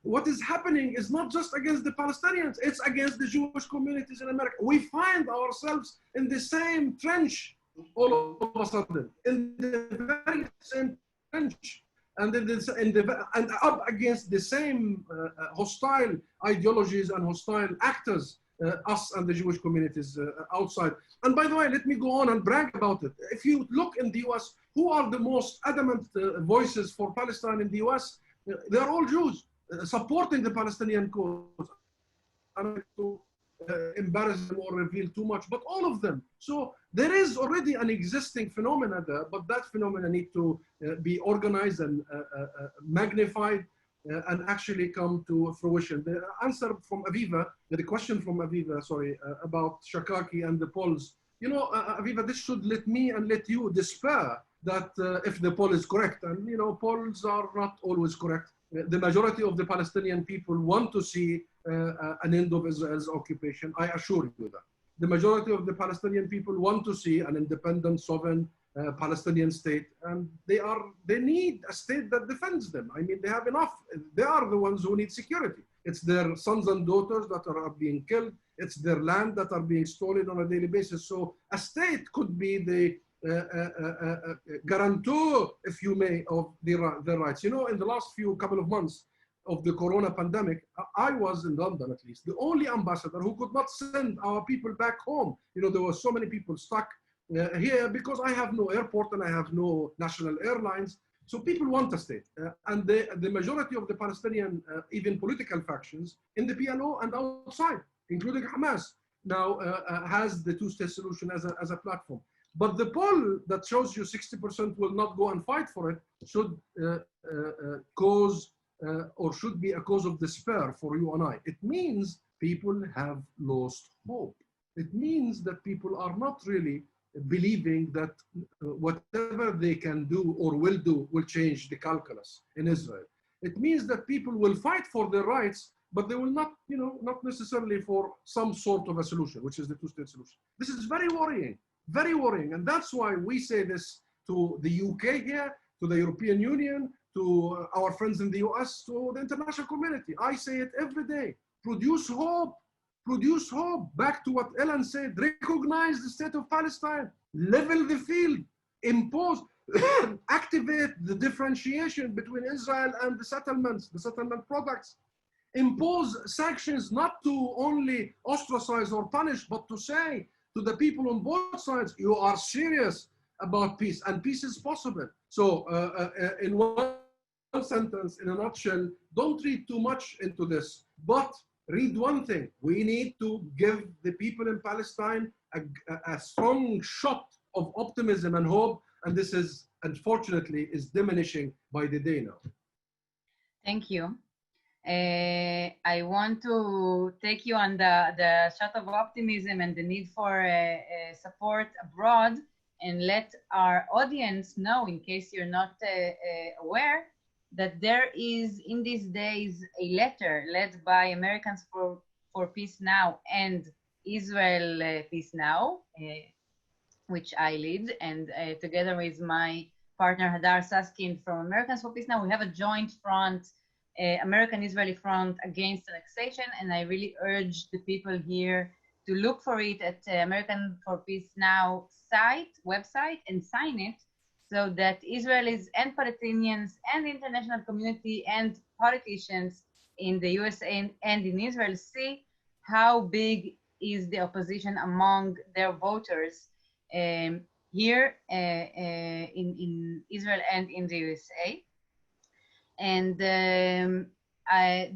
what is happening is not just against the Palestinians, it's against the Jewish communities in America. We find ourselves in the same trench all of a sudden, in the very same trench. And up against the same hostile ideologies and hostile actors, us and the Jewish communities outside. And by the way, let me go on and brag about it. If you look in the US, who are the most adamant voices for Palestine in the US? They're all Jews supporting the Palestinian cause. I don't want to embarrass them or reveal too much, but all of them. So there is already an existing phenomena there, but that phenomena need to be organized and magnified and actually come to fruition. The answer from Aviva, the question from Aviva, about Shakaki and the polls. Aviva, this should let me and let you despair that if the poll is correct, and polls are not always correct. The majority of the Palestinian people want to see an end of Israel's occupation. I assure you that. The majority of the Palestinian people want to see an independent, sovereign Palestinian state, and they need a state that defends them. I mean, they have enough. They are the ones who need security. It's their sons and daughters that are being killed. It's their land that are being stolen on a daily basis. So a state could be guarantor, if you may, of their rights. You know, in the last couple of months of the corona pandemic, I was in London, at least, the only ambassador who could not send our people back home. You know, there were so many people stuck here because I have no airport and I have no national airlines. So people want a state. And the majority of the Palestinian, even political factions in the PLO and outside, including Hamas, now has the two-state solution as a platform. But the poll that shows you 60% will not go and fight for it should cause or should be a cause of despair for you and I. It means people have lost hope. It means that people are not really believing that whatever they can do or will do will change the calculus in Israel. It means that people will fight for their rights, but they will not, you know, not necessarily for some sort of a solution, which is the two-state solution. This is very worrying, and that's why we say this to the UK here, to the European Union, to our friends in the US, to the international community. I say it every day. Produce hope. Produce hope. Back to what Ilan said. Recognize the state of Palestine. Level the field. Impose. Activate the differentiation between Israel and the settlements, the settlement products. Impose sanctions not to only ostracize or punish, but to say to the people on both sides, you are serious about peace, and peace is possible. So in one sentence, in a nutshell, don't read too much into this, but read one thing. We need to give the people in Palestine a strong shot of optimism and hope, and this is, unfortunately, is diminishing by the day now. Thank you. I want to take you on the shot of optimism and the need for support abroad, and let our audience know, in case you're not aware, that there is in these days a letter led by Americans for Peace Now and Israel Peace Now, which I lead, and together with my partner Hadar Saskin from Americans for Peace Now, we have a joint front, American-Israeli front against annexation, and I really urge the people here to look for it at American for Peace Now website, and sign it, so that Israelis and Palestinians and the international community and politicians in the USA and in Israel see how big is the opposition among their voters here in Israel and in the USA. And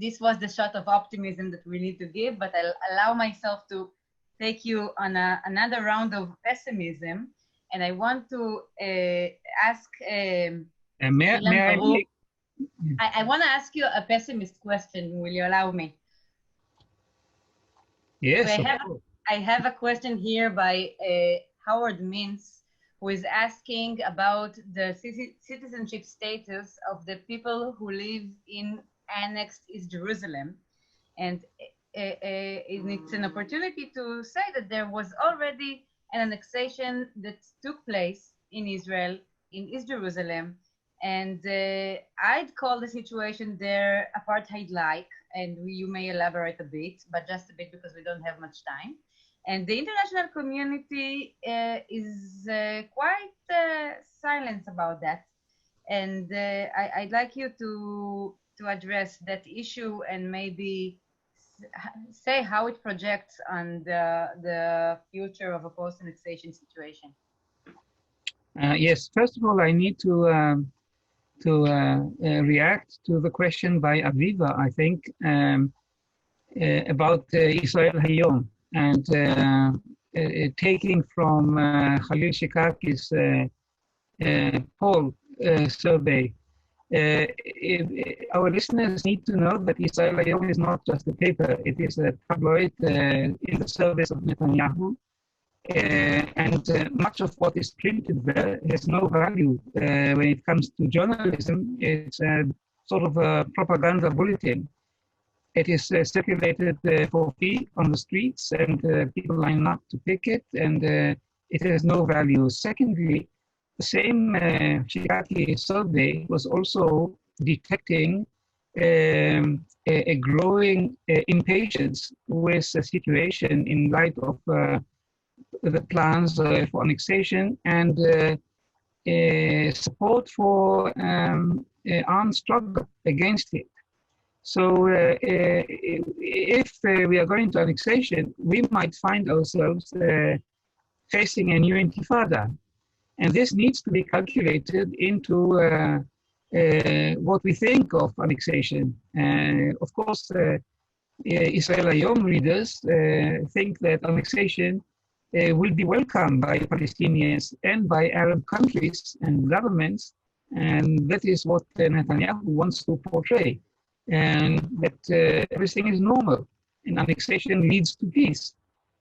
this was the shot of optimism that we need to give, but I'll allow myself to take you on another round of pessimism. And I want to ask Ilan Baruch. I want to ask you a pessimist question. Will you allow me? Yes. So I have a question here by Howard Mintz, who is asking about the citizenship status of the people who live in annexed East Jerusalem. And it's an opportunity to say that there was already an annexation that took place in Israel, in East Jerusalem. And I'd call the situation there apartheid-like, and you may elaborate a bit, but just a bit because we don't have much time. And the international community is quite silent about that. And I'd like you to address that issue and maybe say how it projects on the future of a post-annexation situation. Yes, first of all, I need to react to the question by Aviva, I think, about Israel Hayom, and taking from Khalil Shikaki's poll survey. Our listeners need to know that Israel Hayom is not just a paper, it is a tabloid in the service of Netanyahu. And much of what is printed there has no value when it comes to journalism. It's sort of a propaganda bulletin. It is circulated for free on the streets, and people line up to pick it, and it has no value. Secondly, the same Shikaki survey was also detecting a growing impatience with the situation in light of the plans for annexation and support for armed struggle against it. So if we are going to annexation, we might find ourselves facing a new intifada. And this needs to be calculated into what we think of annexation. Of course, Israel Hayom readers think that annexation will be welcomed by Palestinians and by Arab countries and governments, and that is what Netanyahu wants to portray, and that everything is normal and annexation leads to peace.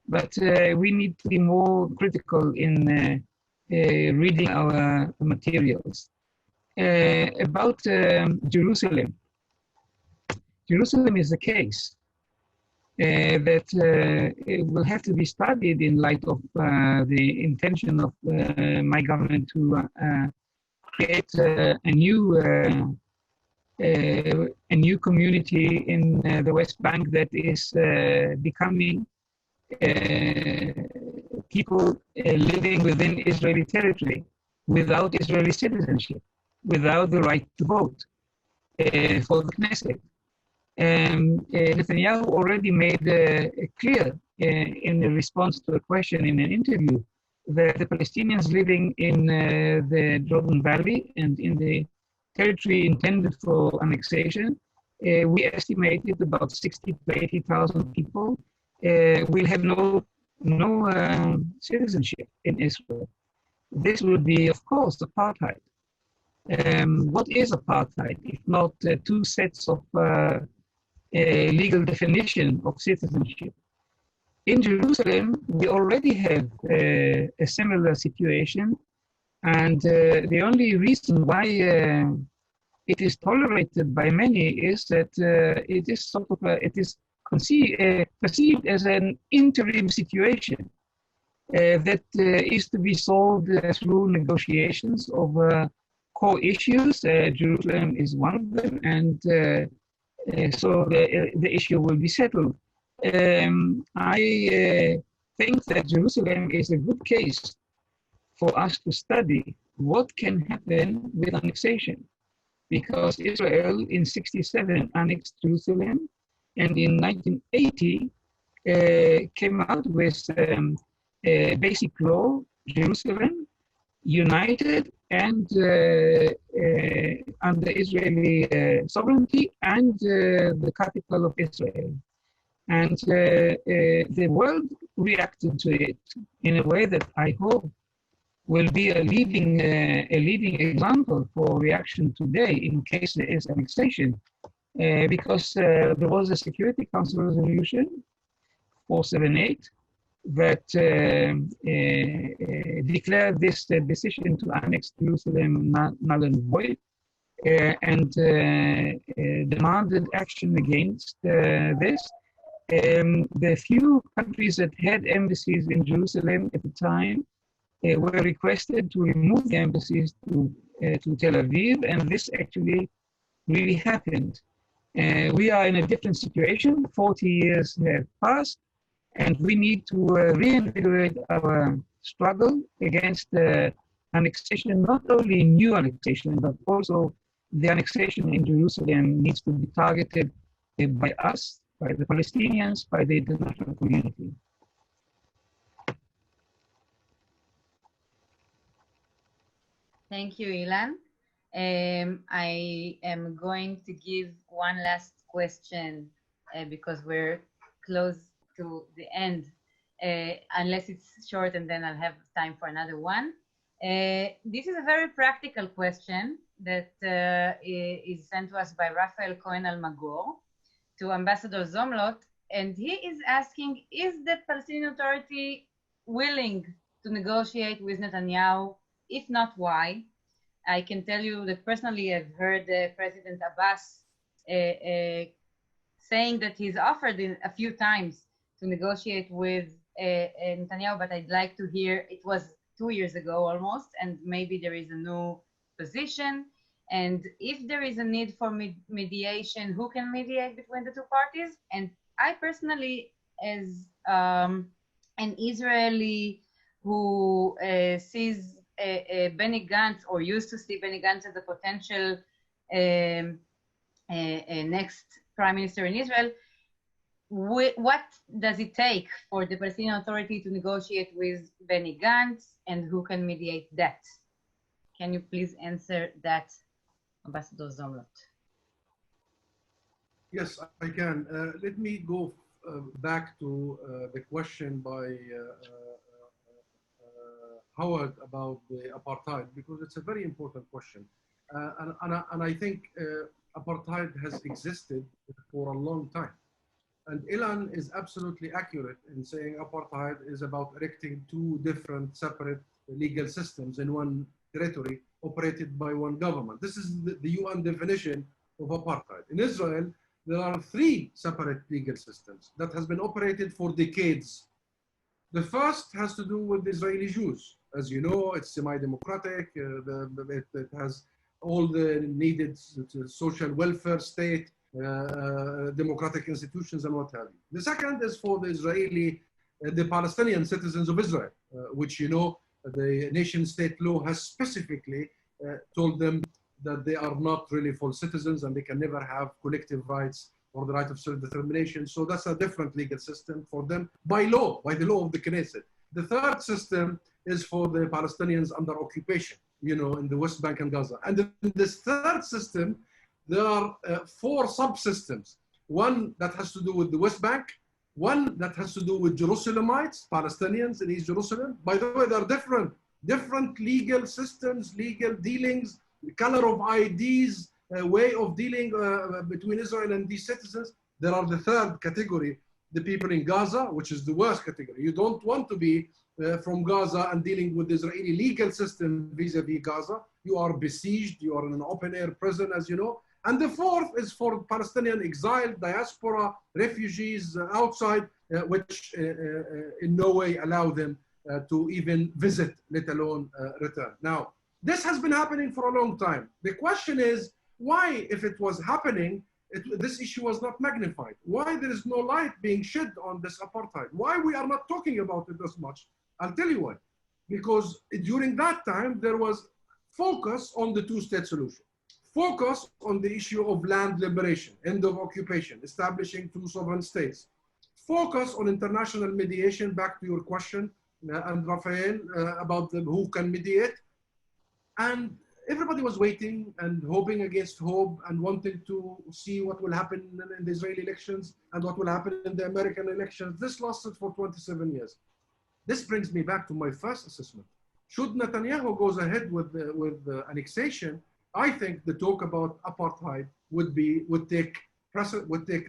But we need to be more critical in reading our materials. About Jerusalem. Jerusalem is a case that it will have to be studied in light of the intention of my government to create a new community in the West Bank that is becoming people living within Israeli territory without Israeli citizenship, without the right to vote for the Knesset. Netanyahu already made clear in response to a question in an interview that the Palestinians living in the Jordan Valley and in the territory intended for annexation, we estimated about 60 to 80,000 people will have no citizenship in Israel. This would be, of course, apartheid. What is apartheid if not two sets of legal definition of citizenship? In Jerusalem, we already have a similar situation, and the only reason why it is tolerated by many is that it is sort of it is perceived as an interim situation that is to be solved through negotiations of core issues. Jerusalem is one of them, and so the issue will be settled. I think that Jerusalem is a good case for us to study what can happen with annexation, because Israel in '67 annexed Jerusalem, and in 1980 came out with a basic law, Jerusalem united and under Israeli sovereignty and the capital of Israel. And the world reacted to it in a way that I hope will be a leading example for reaction today in case there is annexation, because there was a Security Council resolution 478 that declared this decision to annex Jerusalem null and void, and demanded action against this. The few countries that had embassies in Jerusalem at the time were requested to remove the embassies to Tel Aviv, and this actually really happened. We are in a different situation. 40 years have passed, and we need to reinvigorate our struggle against annexation, not only new annexation, but also the annexation in Jerusalem needs to be targeted by us, by the Palestinians, by the international community. Thank you, Ilan. I am going to give one last question because we're close to the end, unless it's short, and then I'll have time for another one. This is a very practical question that is sent to us by Rafael Cohen Almagor to Ambassador Zomlot, and he is asking, is the Palestinian Authority willing to negotiate with Netanyahu? If not, why? I can tell you that personally I've heard President Abbas saying that he's offered a few times to negotiate with Netanyahu, but I'd like to hear, it was 2 years ago almost, and maybe there is a new position. And if there is a need for mediation, who can mediate between the two parties? And I personally, as an Israeli who sees Benny Gantz, or used to see Benny Gantz as a potential next prime minister in Israel, what does it take for the Palestinian Authority to negotiate with Benny Gantz, and who can mediate that? Can you please answer that, Ambassador Zomlot? Yes, I can. Let me go back to the question by Howard about the apartheid, because it's a very important question. And I think apartheid has existed for a long time. And Ilan is absolutely accurate in saying apartheid is about erecting two different separate legal systems in one territory operated by one government. This is the UN definition of apartheid. In Israel, there are three separate legal systems that has been operated for decades. The first has to do with the Israeli Jews. As you know, it's semi-democratic. It has all the needed social welfare state, democratic institutions, and what have you. The second is for the Palestinian citizens of Israel, which, you know, the nation-state law has specifically told them that they are not really full citizens and they can never have collective rights or the right of self-determination. So that's a different legal system for them by law, by the law of the Knesset. The third system is for the Palestinians under occupation, you know, in the West Bank and Gaza. And in this third system, there are four subsystems. One that has to do with the West Bank, one that has to do with Jerusalemites, Palestinians in East Jerusalem. By the way, there are different legal systems, legal dealings, color of IDs, way of dealing between Israel and these citizens. There are the third category, the people in Gaza, which is the worst category. You don't want to be from Gaza and dealing with the Israeli legal system vis-a-vis Gaza. You are besieged, you are in an open-air prison, as you know. And the fourth is for Palestinian exiled, diaspora, refugees outside, which in no way allow them to even visit, let alone return. Now, this has been happening for a long time. The question is, why, if it was happening, this issue was not magnified? Why there is no light being shed on this apartheid? Why we are not talking about it as much? I'll tell you why. Because during that time, there was focus on the two-state solution. Focus on the issue of land liberation, end of occupation, establishing two sovereign states. Focus on international mediation, back to your question, and Rafael, about who can mediate. And everybody was waiting and hoping against hope and wanting to see what will happen in the Israeli elections and what will happen in the American elections. This lasted for 27 years. This brings me back to my first assessment. Should Netanyahu goes ahead with the annexation, I think the talk about apartheid would take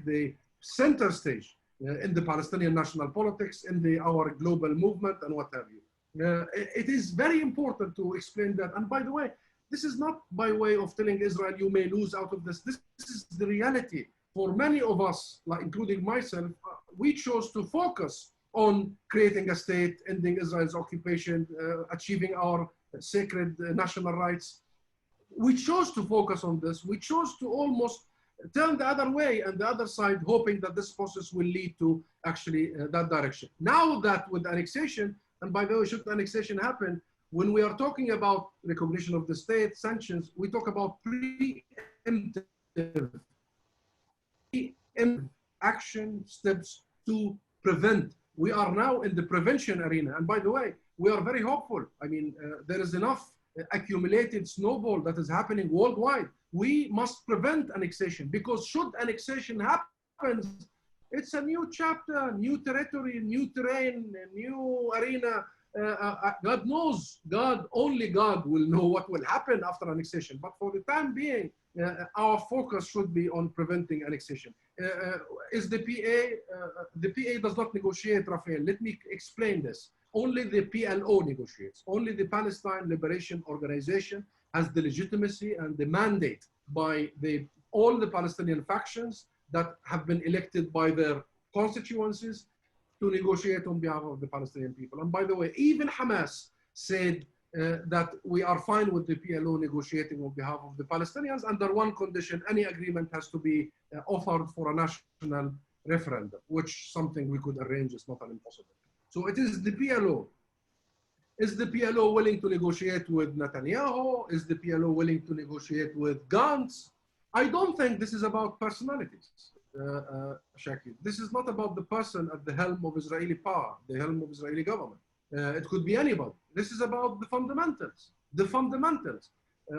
the center stage in the Palestinian national politics, in our global movement, and what have you. It is very important to explain that. And by the way, this is not by way of telling Israel you may lose out of this. This is the reality. For many of us, like including myself, we chose to focus on creating a state, ending Israel's occupation, achieving our sacred national rights. We chose to focus on this. We chose to almost turn the other way and the other side, hoping that this process will lead to actually that direction. Now that with annexation, and by the way, should annexation happen, when we are talking about recognition of the state, sanctions, we talk about preemptive action steps to prevent. We are now in the prevention arena. And by the way, we are very hopeful. I mean, there is enough accumulated snowball that is happening worldwide. We must prevent annexation, because should annexation happen, it's a new chapter, new territory, new terrain, new arena. God knows, only God will know what will happen after annexation. But for the time being, our focus should be on preventing annexation. Is the PA does not negotiate, Rafael. Let me explain this. Only the PLO negotiates. Only the Palestine Liberation Organization has the legitimacy and the mandate by all the Palestinian factions that have been elected by their constituencies to negotiate on behalf of the Palestinian people. And by the way, even Hamas said that we are fine with the PLO negotiating on behalf of the Palestinians under one condition: any agreement has to be offered for a national referendum, which something we could arrange, is not an impossible. So it is the PLO Is the PLO willing to negotiate with Netanyahu? Is the PLO willing to negotiate with Gantz? I don't think this is about personalities, Shaqued. This is not about the person at the helm of Israeli power, the helm of Israeli government. It could be anybody. This is about the fundamentals. The fundamentals.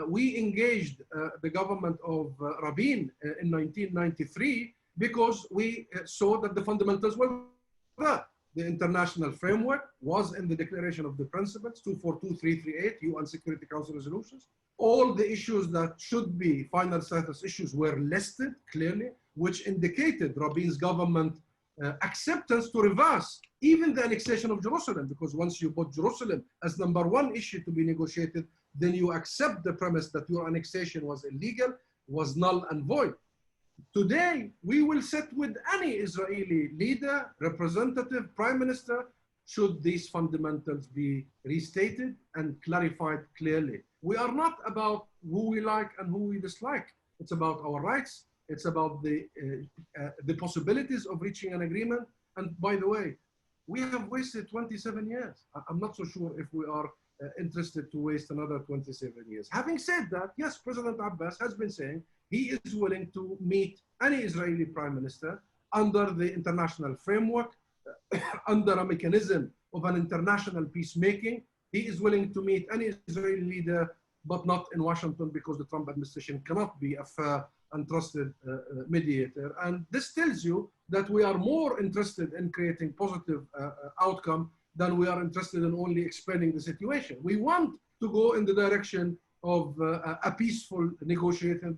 We engaged the government of Rabin in 1993 because we saw that the fundamentals were there. The international framework was in the Declaration of the Principles, 242338, UN Security Council resolutions. All the issues that should be final status issues were listed clearly, which indicated Rabin's government acceptance to reverse even the annexation of Jerusalem, because once you put Jerusalem as #1 issue to be negotiated, then you accept the premise that your annexation was illegal, was null and void. Today, we will sit with any Israeli leader, representative, prime minister, should these fundamentals be restated and clarified clearly. We are not about who we like and who we dislike. It's about our rights. It's about the possibilities of reaching an agreement. And by the way, we have wasted 27 years. I'm not so sure if we are interested to waste another 27 years. Having said that, yes, President Abbas has been saying he is willing to meet any Israeli prime minister under the international framework, under a mechanism of an international peacemaking. He is willing to meet any Israeli leader, but not in Washington, because the Trump administration cannot be a fair and trusted mediator. And this tells you that we are more interested in creating positive outcome than we are interested in only explaining the situation. We want to go in the direction of a peaceful negotiations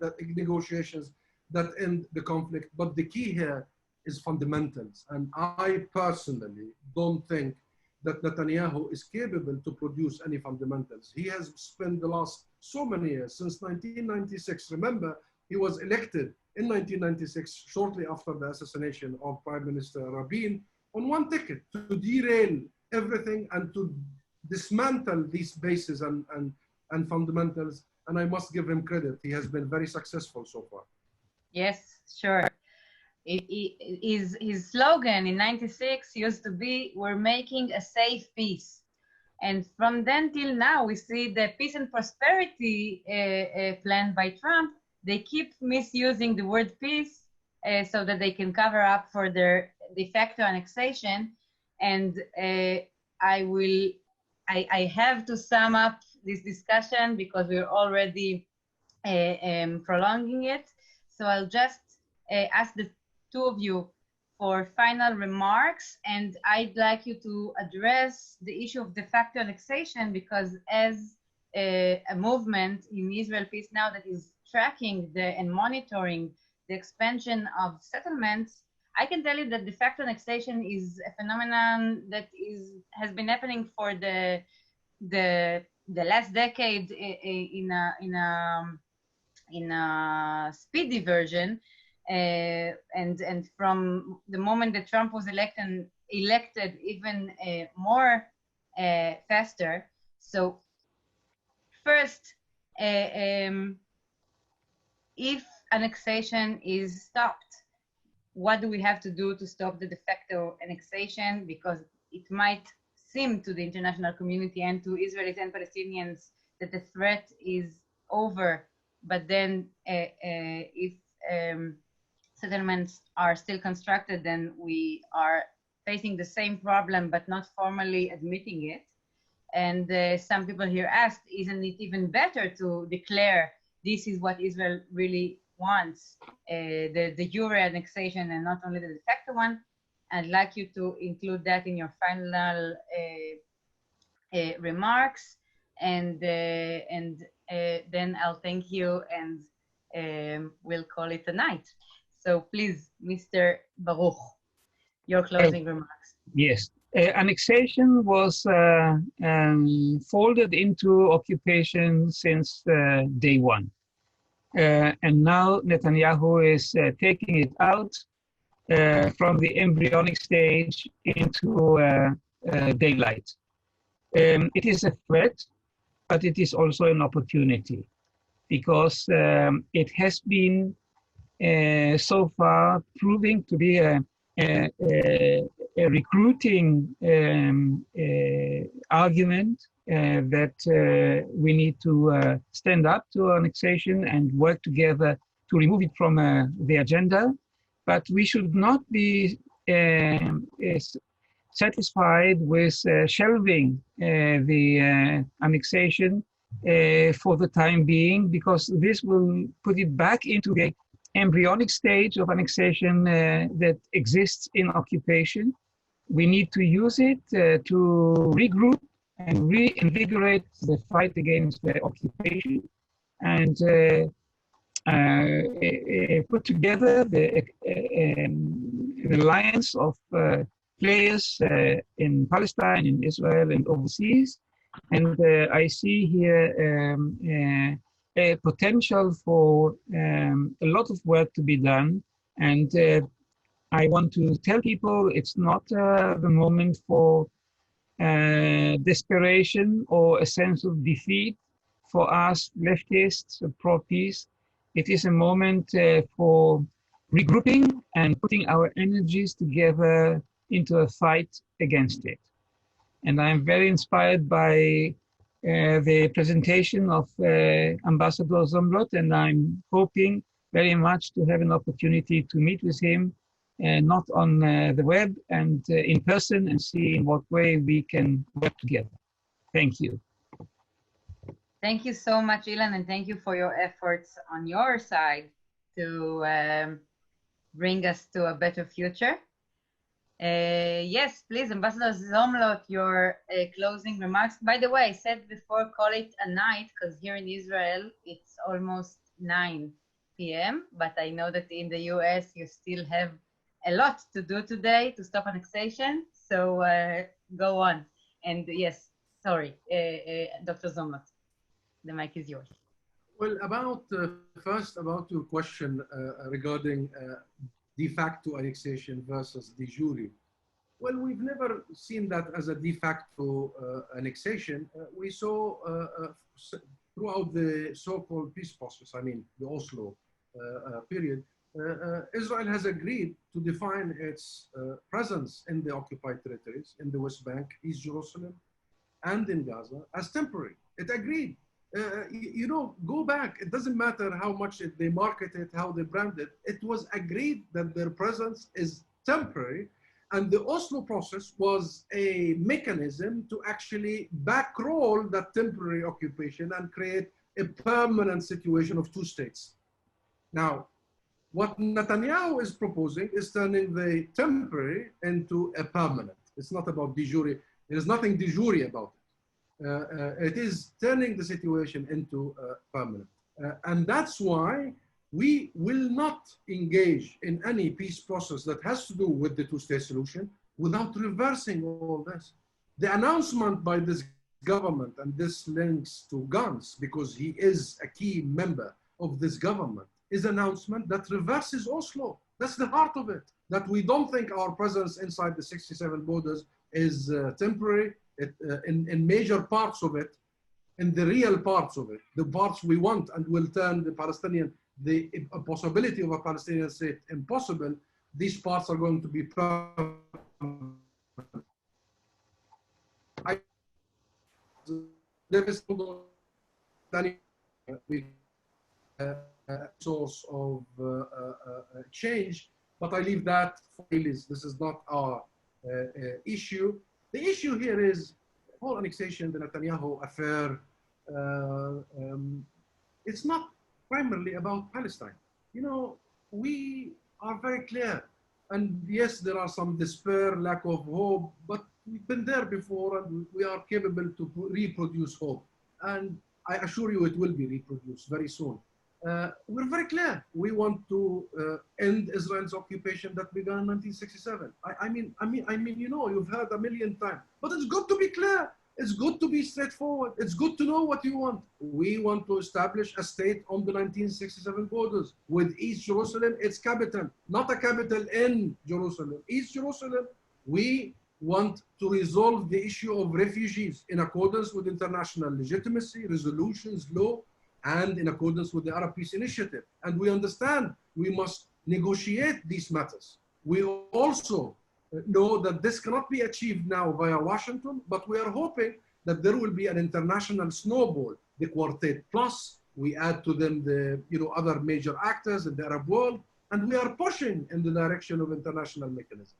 that end the conflict. But the key here is fundamentals. And I personally don't think that Netanyahu is capable to produce any fundamentals. He has spent the last so many years, since 1996. Remember, he was elected in 1996, shortly after the assassination of Prime Minister Rabin, on one ticket, to derail everything and to dismantle these bases and fundamentals. And I must give him credit. He has been very successful so far. Yes, sure. His slogan in '96 used to be, "We're making a safe peace." And from then till now, we see the peace and prosperity plan by Trump. They keep misusing the word peace so that they can cover up for their de facto annexation. And I have to sum up this discussion because we're already prolonging it. So I'll just ask the two of you for final remarks, and I'd like you to address the issue of de facto annexation, because as a movement in Israel Peace Now that is tracking and monitoring the expansion of settlements, I can tell you that de facto annexation is a phenomenon that has been happening for the last decade in a speedy version, and from the moment that Trump was elected even more faster. So first, if annexation is stopped, what do we have to do to stop the de facto annexation? Because it might seem to the international community and to Israelis and Palestinians that the threat is over, but then if settlements are still constructed, then we are facing the same problem, but not formally admitting it. And some people here asked, isn't it even better to declare this is what Israel really wants, the de jure annexation and not only the de facto one? I'd like you to include that in your final remarks, and then I'll thank you, and we'll call it a night. So please, Mr. Baruch, your closing remarks. Yes. Annexation was folded into occupation since day one. And now Netanyahu is taking it out from the embryonic stage into daylight. It is a threat, but it is also an opportunity, because it has been so far proving to be a recruiting argument that we need to stand up to annexation and work together to remove it from the agenda. But we should not be satisfied with shelving the annexation for the time being, because this will put it back into the embryonic stage of annexation that exists in occupation. We need to use it to regroup and reinvigorate the fight against the occupation, and put together an alliance of players in Palestine, in Israel, and overseas. And I see here a potential for a lot of work to be done. And I want to tell people it's not the moment for desperation or a sense of defeat for us leftists, pro-peace. It is a moment for regrouping and putting our energies together into a fight against it. And I'm very inspired by the presentation of Ambassador Zomlot, and I'm hoping very much to have an opportunity to meet with him, not on the web and in person, and see in what way we can work together. Thank you. Thank you so much, Ilan, and thank you for your efforts on your side to bring us to a better future. Yes, please, Ambassador Zomlot, your closing remarks. By the way, I said before, call it a night, because here in Israel, it's almost 9 p.m., but I know that in the US, you still have a lot to do today to stop annexation, so go on. And yes, sorry, Dr. Zomlot, the mic is yours. Well, first about your question regarding de facto annexation versus de jure. Well, we've never seen that as a de facto annexation. We saw throughout the so-called peace process, I mean, the Oslo period, Israel has agreed to define its presence in the occupied territories, in the West Bank, East Jerusalem, and in Gaza as temporary. It agreed. Go back. It doesn't matter how much they market it, how they brand it. It was agreed that their presence is temporary. And the Oslo process was a mechanism to actually backroll that temporary occupation and create a permanent situation of two states. Now, what Netanyahu is proposing is turning the temporary into a permanent. It's not about de jure. There's nothing de jure about it. It is turning the situation into permanent. And that's why we will not engage in any peace process that has to do with the two-state solution without reversing all this. The announcement by this government, and this links to Gantz because he is a key member of this government, is an announcement that reverses Oslo. That's the heart of it, that we don't think our presence inside the 67 borders is temporary. In major parts of it, in the real parts of it, the parts we want and will turn the possibility of a Palestinian state impossible, these parts are going to be permanent. There is a source of change, but I leave that for Elise. This is not our issue. The issue here is whole annexation, the Netanyahu affair. It's not primarily about Palestine. We are very clear. And yes, there are some despair, lack of hope, but we've been there before and we are capable to reproduce hope. And I assure you it will be reproduced very soon. We're very clear. We want to end Israel's occupation that began in 1967. I mean, you've heard a million times, but it's good to be clear. It's good to be straightforward. It's good to know what you want. We want to establish a state on the 1967 borders with East Jerusalem, its capital, not a capital in Jerusalem. East Jerusalem, we want to resolve the issue of refugees in accordance with international legitimacy, resolutions, law, and in accordance with the Arab Peace Initiative. And we understand we must negotiate these matters. We also know that this cannot be achieved now via Washington, but we are hoping that there will be an international snowball, the Quartet Plus. We add to them the other major actors in the Arab world, and we are pushing in the direction of international mechanism.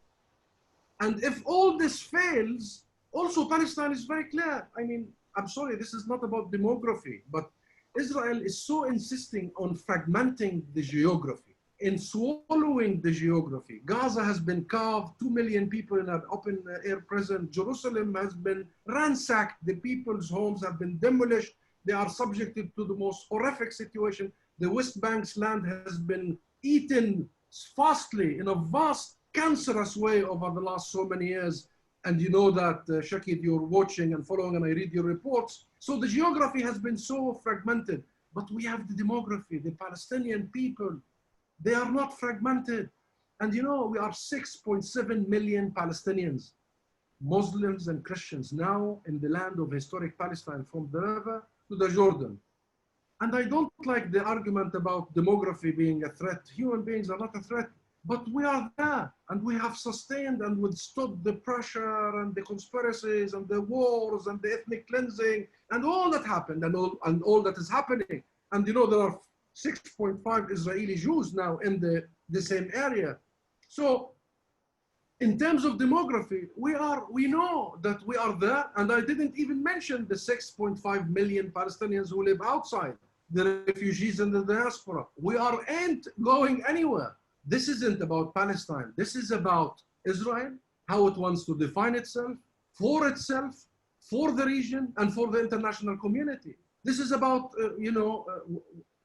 And if all this fails, also Palestine is very clear. I mean, I'm sorry, this is not about demography, but Israel is so insisting on fragmenting the geography, in swallowing the geography. Gaza has been carved, 2 million people in an open air prison. Jerusalem has been ransacked. The people's homes have been demolished. They are subjected to the most horrific situation. The West Bank's land has been eaten fastly in a vast, cancerous way over the last so many years. And you know that, Shaqued, you're watching and following, and I read your reports. So the geography has been so fragmented, but we have the demography, the Palestinian people. They are not fragmented. And we are 6.7 million Palestinians, Muslims and Christians, now in the land of historic Palestine, from the river to the Jordan. And I don't like the argument about demography being a threat. Human beings are not a threat, but we are there, and we have sustained and withstood the pressure and the conspiracies and the wars and the ethnic cleansing and all that happened and all that is happening. And there are 6.5 Israeli Jews now in the same area. So in terms of demography, we know that we are there. And I didn't even mention the 6.5 million Palestinians who live outside, the refugees in the diaspora. We ain't going anywhere. This isn't about Palestine. This is about Israel, how it wants to define itself, for the region, and for the international community. This is about,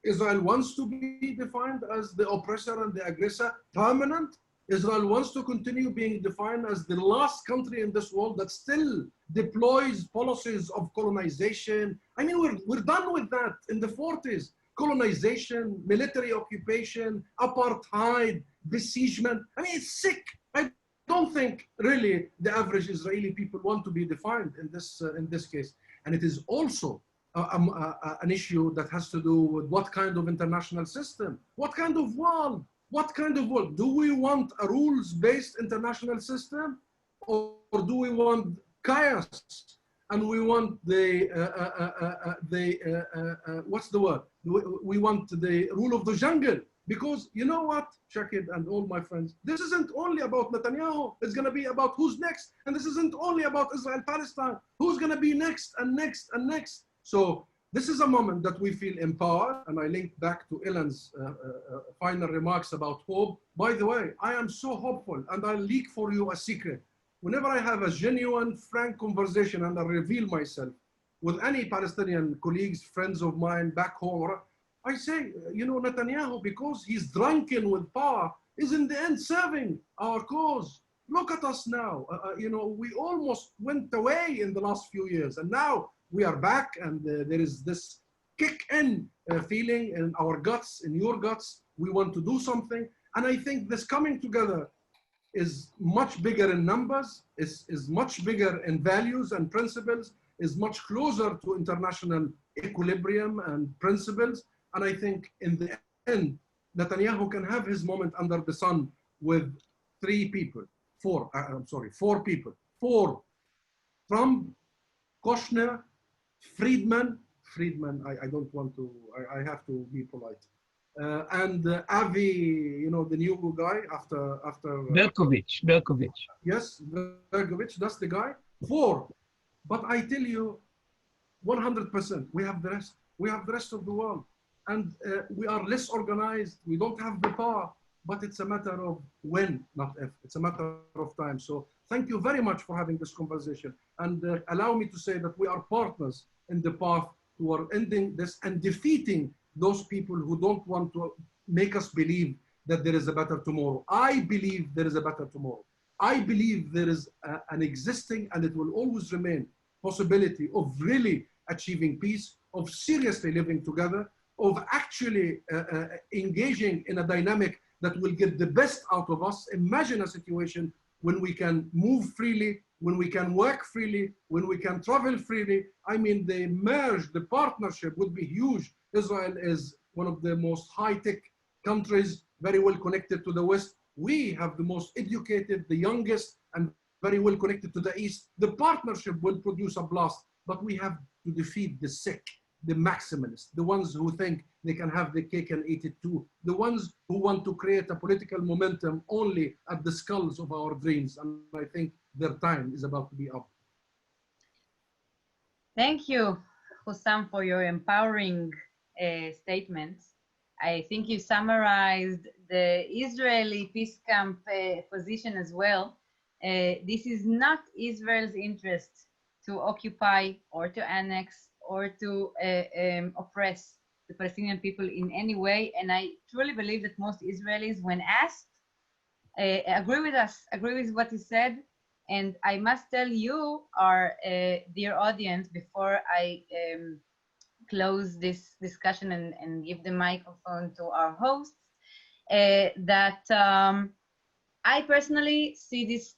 Israel wants to be defined as the oppressor and the aggressor, permanent. Israel wants to continue being defined as the last country in this world that still deploys policies of colonization. I mean, we're done with that in the 40s. Colonization, military occupation, apartheid, besiegement. I mean, it's sick. I don't think really the average Israeli people want to be defined in this case. And it is also an issue that has to do with what kind of international system, what kind of world. What kind of world? Do we want a rules-based international system, or do we want chaos? And we want what's the word? We want the rule of the jungle. Because you know what, Shaqued and all my friends, this isn't only about Netanyahu. It's going to be about who's next. And this isn't only about Israel-Palestine. Who's going to be next and next and next? So this is a moment that we feel empowered, and I link back to Ilan's final remarks about hope. By the way, I am so hopeful, and I'll leak for you a secret. Whenever I have a genuine, frank conversation and I reveal myself with any Palestinian colleagues, friends of mine back home, I say, Netanyahu, because he's drunken with power, is in the end serving our cause. Look at us now. We almost went away in the last few years, and now we are back, and there is this kick-in feeling in our guts, in your guts. We want to do something. And I think this coming together is much bigger in numbers, is much bigger in values and principles, is much closer to international equilibrium and principles. And I think in the end, Netanyahu can have his moment under the sun with four people. Trump, Kushner, Friedman, I don't want to, I have to be polite. And Avi, the new guy after Berkovich. Yes, Berkovich, that's the guy. 4. But I tell you, 100%, we have the rest. We have the rest of the world. And we are less organized. We don't have the power, but it's a matter of when, not if. It's a matter of time. So thank you very much for having this conversation. And allow me to say that we are partners in the path toward ending this and defeating those people who don't want to make us believe that there is a better tomorrow. I believe there is a better tomorrow. I believe there is an existing, and it will always remain, possibility of really achieving peace, of seriously living together, of actually engaging in a dynamic that will get the best out of us. Imagine a situation when we can move freely, when we can work freely, when we can travel freely. I mean, the partnership would be huge. Israel is one of the most high-tech countries, very well connected to the West. We have the most educated, the youngest, and very well connected to the East. The partnership will produce a blast, but we have to defeat the sick, the maximalists, the ones who think they can have the cake and eat it too, the ones who want to create a political momentum only at the skulls of our dreams. And I think their time is about to be up. Thank you, Husam, for your empowering statements. I think you summarized the Israeli peace camp position as well. This is not Israel's interest to occupy or to annex or to oppress the Palestinian people in any way. And I truly believe that most Israelis, when asked, agree with us, agree with what you said. And I must tell you, our dear audience, before I close this discussion and give the microphone to our hosts, that I personally see this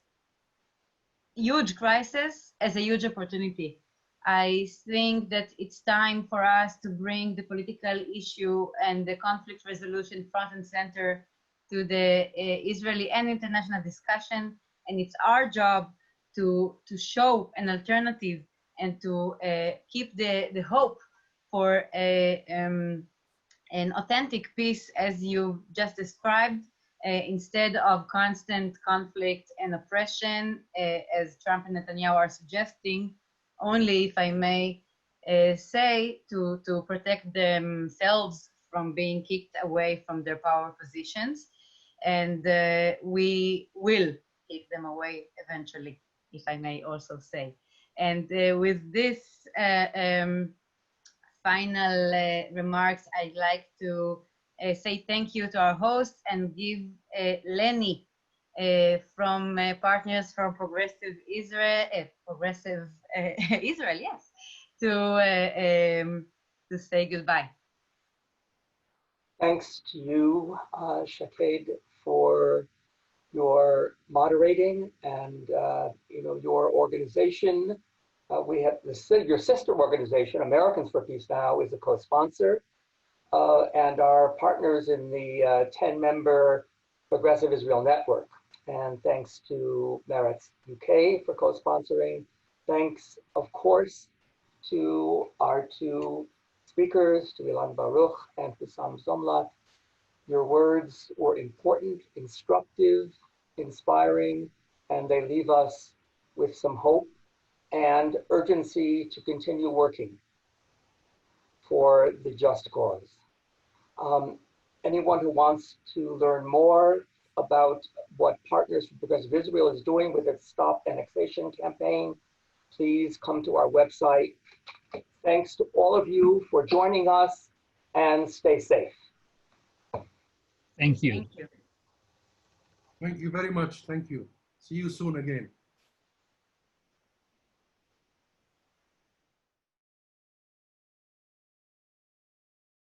huge crisis as a huge opportunity. I think that it's time for us to bring the political issue and the conflict resolution front and center to the Israeli and international discussion. And it's our job to show an alternative and to keep the hope for an authentic peace, as you just described, instead of constant conflict and oppression, as Trump and Netanyahu are suggesting, only, if I may say, to protect themselves from being kicked away from their power positions. And we will kick them away eventually, if I may also say. And with this final remarks, I'd like to say thank you to our hosts and give Lenny from Partners for Progressive Israel, Israel, yes, to say goodbye. Thanks to you, Shaqued, for your moderating and your organization. We have your sister organization, Americans for Peace Now, is a co-sponsor, and our partners in the 10-member Progressive Israel Network. And thanks to Meretz UK for co-sponsoring. Thanks, of course, to our two speakers, to Ilan Baruch and Husam Zomlot. Your words were important, instructive, inspiring, and they leave us with some hope and urgency to continue working for the just cause. Anyone who wants to learn more about what Partners for Progressive Israel is doing with its Stop Annexation campaign, please come to our website. Thanks to all of you for joining us, and stay safe. Thank you. Thank you. Thank you very much. Thank you. See you soon again.